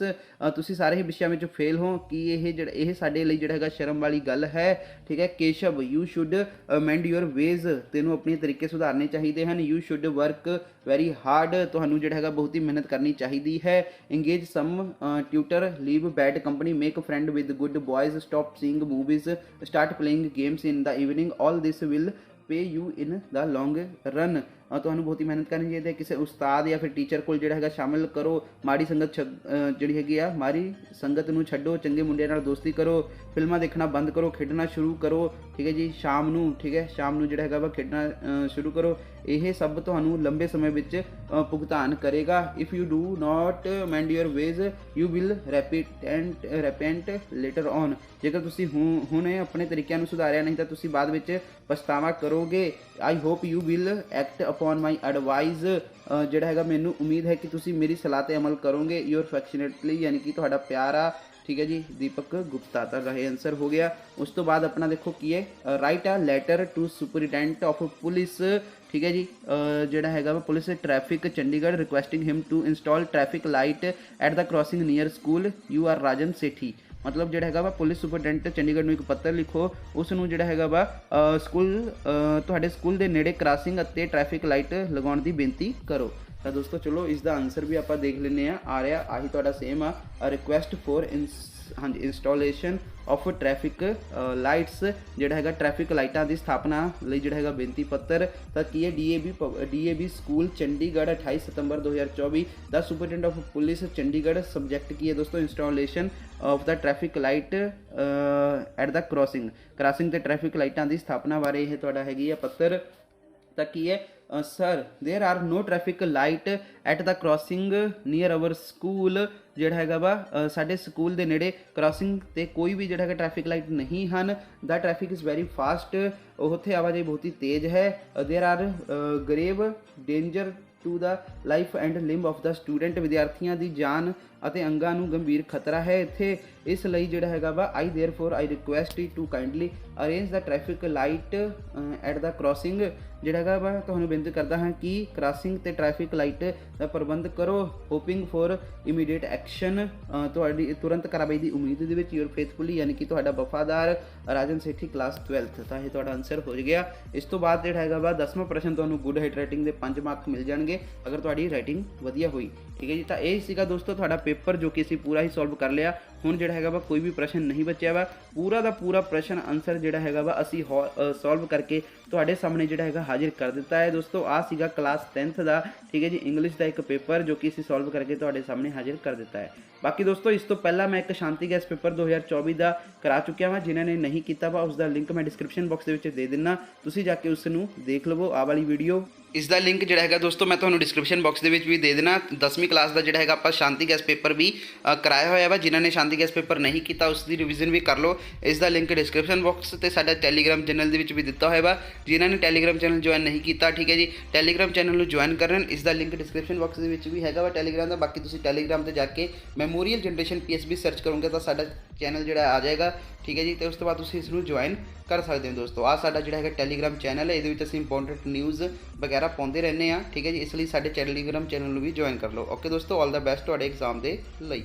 ਤੁਸੀਂ ਸਾਰੇ ਹੀ ਵਿਸ਼ਿਆਂ ਵਿੱਚ ਫੇਲ ਹੋ, ਕਿ ਇਹ ਸਾਡੇ ਲਈ ਜਿਹੜਾ ਹੈਗਾ ਸ਼ਰਮ ਵਾਲੀ ਗੱਲ ਹੈ। ਠੀਕ ਹੈ। Keshav, you should mend your ways, ਤੈਨੂੰ ਆਪਣੇ ਤਰੀਕੇ ਸੁਧਾਰਨੇ ਚਾਹੀਦੇ ਹਨ। You should work very hard, ਤੁਹਾਨੂੰ ਜਿਹੜਾ ਹੈਗਾ ਬਹੁਤ ਹੀ ਮਿਹਨਤ ਕਰਨੀ ਚਾਹੀਦੀ ਹੈ। Engage some tutor, leave bad company, make friend with good boys, stop seeing movies, start playing games in the evening, all this will pay you in the long run, ਤੁਹਾਨੂੰ ਬਹੁਤ ਹੀ ਮਿਹਨਤ ਕਰਨੀ ਚਾਹੀਦੀ ਹੈ। ਕਿਸੇ ਉਸਤਾਦ ਜਾਂ ਫਿਰ ਟੀਚਰ ਕੋਲ ਜਿਹੜਾ ਹੈਗਾ ਸ਼ਾਮਿਲ ਕਰੋ। ਮਾੜੀ ਸੰਗਤ ਜਿਹੜੀ ਹੈਗੀ ਆ, ਮਾੜੀ ਸੰਗਤ ਨੂੰ ਛੱਡੋ, ਚੰਗੇ ਮੁੰਡਿਆਂ ਨਾਲ ਦੋਸਤੀ ਕਰੋ। ਫਿਲਮਾਂ ਦੇਖਣਾ ਬੰਦ ਕਰੋ, ਖੇਡਣਾ ਸ਼ੁਰੂ ਕਰੋ। ਠੀਕ ਹੈ ਜੀ। ਸ਼ਾਮ ਨੂੰ, ਠੀਕ ਹੈ, ਸ਼ਾਮ ਨੂੰ ਜਿਹੜਾ ਹੈਗਾ ਵਾ ਖੇਡਣਾ ਸ਼ੁਰੂ ਕਰੋ। ਇਹ ਸਭ ਤੁਹਾਨੂੰ ਲੰਬੇ ਸਮੇਂ ਵਿੱਚ ਭੁਗਤਾਨ ਕਰੇਗਾ। If you do not mend your ways you will repent later on, ਜੇਕਰ ਤੁਸੀਂ ਹੁਣੇ ਆਪਣੇ ਤਰੀਕਿਆਂ ਨੂੰ ਸੁਧਾਰਿਆ ਨਹੀਂ ਤਾਂ ਤੁਸੀਂ ਬਾਅਦ ਵਿੱਚ ਪਛਤਾਵਾ ਕਰੋਗੇ। I hope you will act upon my advise, ਜਿਹੜਾ ਹੈਗਾ ਮੈਨੂੰ ਉਮੀਦ ਹੈ ਕਿ ਤੁਸੀਂ ਮੇਰੀ ਸਲਾਹ 'ਤੇ ਅਮਲ ਕਰੋਗੇ। ਯੂਅਰ ਅਫੈਕਸ਼ਨੇਟਲੀ, ਯਾਨੀ ਕਿ ਤੁਹਾਡਾ ਪਿਆਰਾ, ਠੀਕ ਹੈ ਜੀ, ਦੀਪਕ ਗੁਪਤਾ। ਤਾਂ ਇਹ ਆਨਸਰ ਹੋ ਗਿਆ। ਉਸ ਤੋਂ ਬਾਅਦ ਆਪਣਾ ਦੇਖੋ ਕੀ ਹੈ, write a letter to superintendent of police, ਠੀਕ ਹੈ ਜੀ, ਜਿਹੜਾ ਹੈਗਾ ਵਾ police traffic Chandigarh, requesting him to install traffic light at the crossing near school, you are Rajan Sethi. ਮਤਲਬ ਜਿਹੜਾ ਹੈਗਾ ਵਾ ਪੁਲਿਸ ਸੁਪਰਡੈਂਟ ਚੰਡੀਗੜ੍ਹ ਨੂੰ ਇੱਕ ਪੱਤਰ ਲਿਖੋ, ਉਸ ਨੂੰ ਜਿਹੜਾ ਹੈਗਾ ਵਾ ਤੁਹਾਡੇ ਸਕੂਲ ਦੇ ਨੇੜੇ ਕ੍ਰਾਸਿੰਗ ਅਤੇ ਟ੍ਰੈਫਿਕ ਲਾਈਟ ਲਗਾਉਣ ਦੀ ਬੇਨਤੀ ਕਰੋ। ਤਾਂ ਦੋਸਤੋ ਚਲੋ ਇਸ ਦਾ ਆਨਸਰ ਵੀ ਆਪਾਂ ਦੇਖ ਲੈਂਦੇ ਆ ਰਿਹਾ ਆਹੀ ਤੁਹਾਡਾ ਸੇਮ ਆ, ਰਿਕੁਐਸਟ ਫॉर ਹਾਂਜੀ ਇੰਸਟਾਲੇਸ਼ਨ ਆਫ ਟ੍ਰੈਫਿਕ ਲਾਈਟਸ, ਜਿਹੜਾ ਹੈਗਾ ਟ੍ਰੈਫਿਕ ਲਾਈਟਾਂ ਦੀ ਸਥਾਪਨਾ ਲਈ ਜਿਹੜਾ ਹੈਗਾ ਬੇਨਤੀ ਪੱਤਰ। ਤਾਂ ਕੀ ਹੈ, DAV ਸਕੂਲ ਚੰਡੀਗੜ੍ਹ 28 ਸਤੰਬਰ 2024, the superintendent of police Chandigarh. Subject ਕੀ ਹੈ ਦੋਸਤੋ, installation of the traffic light at the crossing ਤੇ ਟ੍ਰੈਫਿਕ ਲਾਈਟਾਂ ਦੀ ਸਥਾਪਨਾ ਬਾਰੇ ਇਹ ਤੁਹਾਡਾ ਹੈਗੀ ਆ ਪੱਤਰ। ਤਾਂ ਕੀ ਹੈ, sir there are no traffic light at the crossing near our school, ਜਿਹੜਾ ਹੈਗਾ ਵਾ ਸਾਡੇ ਸਕੂਲ ਦੇ ਨੇੜੇ ਕ੍ਰਾਸਿੰਗ ਤੇ ਕੋਈ ਵੀ ਜਿਹੜਾ ਹੈਗਾ ਟ੍ਰੈਫਿਕ ਲਾਈਟ ਨਹੀਂ ਹਨ। The traffic is very fast, ਉੱਥੇ ਆਵਾਜਾਈ ਬਹੁਤ ਹੀ ਤੇਜ਼ ਹੈ। There are grave danger to the life and limb of the student, ਵਿਦਿਆਰਥੀਆਂ ਦੀ ਜਾਨ ਅਤੇ ਅੰਗਾਂ ਨੂੰ ਗੰਭੀਰ ਖਤਰਾ ਹੈ ਇੱਥੇ। ਇਸ ਲਈ ਜਿਹੜਾ ਹੈਗਾ ਵਾ I request to kindly arrange the traffic light at the crossing, ਜਿਹੜਾ ਹੈਗਾ ਵਾ ਤੁਹਾਨੂੰ ਬੇਨਤੀ ਕਰਦਾ ਹਾਂ ਕਿ ਕ੍ਰਾਸਿੰਗ ਤੇ ਟ੍ਰੈਫਿਕ ਲਾਈਟ ਦਾ ਪ੍ਰਬੰਧ ਕਰੋ। ਹੋਪਿੰਗ ਫॉर ਇਮੀਡੀਏਟ ਐਕਸ਼ਨ, ਤੁਹਾਡੀ ਤੁਰੰਤ ਕਾਰਵਾਈ ਦੀ ਉਮੀਦ ਦੇ ਵਿੱਚ। ਯੂਅਰ ਫੇਥਫੁਲੀ, ਯਾਨੀ ਕਿ ਤੁਹਾਡਾ ਵਫਾਦਾਰ ਰਾਜਨ ਸੇਠੀ, ਕਲਾਸ 12th। ਤਾਂ ਇਹ ਤੁਹਾਡਾ ਆਨਸਰ ਹੋ ਗਿਆ। ਇਸ ਤੋਂ ਬਾਅਦ ਜਿਹੜਾ ਹੈਗਾ ਵਾ 10ਵਾਂ ਪ੍ਰਸ਼ਨ, ਤੁਹਾਨੂੰ ਗੁੱਡ ਹੈਂਡਰਾਈਟਿੰਗ ਦੇ 5 ਮਾਰਕ ਮਿਲ ਜਾਣਗੇ ਅਗਰ ਤੁਹਾਡੀ ਰਾਈਟਿੰਗ ਵਧੀਆ ਹੋਈ। ਠੀਕ ਹੈ ਜੀ। ਤਾਂ ਇਹ ਸੀਗਾ ਦੋਸਤੋ ਤੁਹਾਡਾ ਪੇਪਰ, ਜੋ ਕਿ ਅਸੀਂ ਪੂਰਾ ਹੀ ਸੋਲਵ ਕਰ ਲਿਆ। ਹੁਣ ਜਿਹੜਾ ਹੈਗਾ ਵਾ ਕੋਈ ਵੀ ਪ੍ਰਸ਼ਨ ਨਹੀਂ ਬਚਿਆ ਵਾ, ਪੂਰਾ ਦਾ ਪੂਰਾ ਪ੍ਰਸ਼ਨ ਆਨਸਰ ਜਿਹੜਾ ਹੈਗਾ ਵਾ ਅਸੀਂ ਸੋਲਵ ਕਰਕੇ ਤੁਹਾਡੇ ਸਾਹਮਣੇ ਜਿਹੜਾ ਹੈਗਾ ਹਾਜ਼ਰ ਕਰ ਦਿੱਤਾ ਹੈ ਦੋਸਤੋ। ਆ ਸੀਗਾ ਕਲਾਸ 10th ਦਾ, ਠੀਕ ਹੈ ਜੀ, ਇੰਗਲਿਸ਼ ਦਾ ਇੱਕ ਪੇਪਰ, ਜੋ ਕਿ ਅਸੀਂ ਸੋਲਵ ਕਰਕੇ ਤੁਹਾਡੇ ਸਾਹਮਣੇ ਹਾਜ਼ਰ ਕਰ ਦਿੱਤਾ ਹੈ। ਬਾਕੀ ਦੋਸਤੋ ਇਸ ਤੋਂ ਪਹਿਲਾਂ ਮੈਂ ਇੱਕ ਸ਼ਾਂਤੀ ਗੈਸ ਪੇਪਰ 2024 ਦਾ ਕਰਾ ਚੁੱਕਿਆ ਵਾ, ਜਿਨ੍ਹਾਂ ਨੇ ਨਹੀਂ ਕੀਤਾ ਵਾ ਉਸ ਦਾ ਲਿੰਕ ਮੈਂ ਡਿਸਕ੍ਰਿਪਸ਼ਨ ਬਾਕਸ ਦੇ ਵਿੱਚ ਦੇ ਦਿੰਦਾ, ਤੁਸੀਂ ਜਾ ਕੇ ਉਸ ਨੂੰ ਦੇਖ ਲਵੋ। ਆਹ ਵਾਲੀ ਵੀਡੀਓ, ਇਸ ਦਾ ਲਿੰਕ ਜਿਹੜਾ ਹੈਗਾ ਦੋਸਤੋ ਮੈਂ ਤੁਹਾਨੂੰ ਡਿਸਕ੍ਰਿਪਸ਼ਨ ਬਾਕਸ ਦੇ ਵਿੱਚ ਵੀ ਦੇ ਦੇਣਾ। 10ਵੀਂ ਕਲਾਸ ਦਾ ਜਿਹੜਾ ਹੈਗਾ ਆਪਾਂ ਸ਼ਾਂਤੀ ਗੈਸ ਪੇਪਰ ਵੀ ਕਰਾਇਆ ਹੋਇਆ ਵਾ, ਜਿਨ੍ਹਾਂ ਨੇ ਸ਼ਾਂਤੀ ਗੈਸ ਪੇਪਰ ਨਹੀਂ ਕੀਤਾ ਉਸ ਦੀ ਰਿਵੀਜ਼ਨ ਵੀ ਕਰ ਲਓ। ਇਸ ਦਾ ਲਿੰਕ ਡਿਸਕ੍ਰਿਪਸ਼ਨ ਬਾਕਸ ਤੇ ਸਾਡਾ ਟੈਲੀਗ੍ਰਾਮ ਚੈਨਲ ਦੇ ਵਿੱਚ ਵੀ ਦਿੱਤਾ ਹੋਇਆ ਵਾ, ਜਿਨ੍ਹਾਂ ਨੇ ਟੈਲੀਗ੍ਰਾਮ ਚੈਨਲ ਜੁਆਇਨ ਨਹੀਂ ਕੀਤਾ, ਠੀਕ ਹੈ ਜੀ, ਟੈਲੀਗ੍ਰਾਮ ਚੈਨਲ ਨੂੰ ਜੁਆਇਨ ਕਰਨ। ਇਸ ਦਾ ਲਿੰਕ ਡਿਸਕ੍ਰਿਪਸ਼ਨ ਬਾਕਸ ਦੇ ਵਿੱਚ ਵੀ ਹੈਗਾ ਵਾ ਟੈਲੀਗ੍ਰਾਮ ਦਾ। ਬਾਕੀ ਤੁਸੀਂ ਟੈਲੀਗ੍ਰਾਮ ਤੇ ਜਾ ਕੇ ਮੈਮੋਰੀਅਲ ਜਨਰੇਸ਼ਨ PSB ਸਰਚ ਕਰੋਗੇ ਤਾਂ ਸਾਡਾ ਚੈਨਲ ਜਿਹੜਾ ਆ ਜਾਏਗਾ, ਠੀਕ ਹੈ ਜੀ। ਤੇ ਉਸ ਤੋਂ ਬਾਅਦ ਤੁਸੀਂ ਇਸ ਨੂੰ ਜੁਆਇਨ ਕਰ ਸਕਦੇ ਹੋ ਦੋਸਤੋ। ਆ ਸਾਡਾ ਜਿਹੜਾ ਹੈਗਾ ਟੈਲੀਗ੍ਰਾਮ ਚੈਨਲ ਹੈ, ਇਹਦੇ ਵਿੱਚ ਅਸੀਂ ਇੰਪੋਰਟੈਂਟ ਨਿਊਜ਼ ਵਗੈਰਾ ਪਾਉਂਦੇ ਰਹਿੰਦੇ ਹਾਂ, ਠੀਕ ਹੈ ਜੀ। ਇਸ ਲਈ ਸਾਡੇ ਟੈਲੀਗ੍ਰਾਮ ਚੈਨਲ ਨੂੰ ਵੀ ਜੁਆਇਨ ਕਰ ਲਓ। ਓਕੇ ਦੋਸਤੋ, ਆਲ ਦਾ ਬੈਸਟ ਤੁਹਾਡੇ ਐਗਜ਼ਾਮ ਦੇ ਲਈ।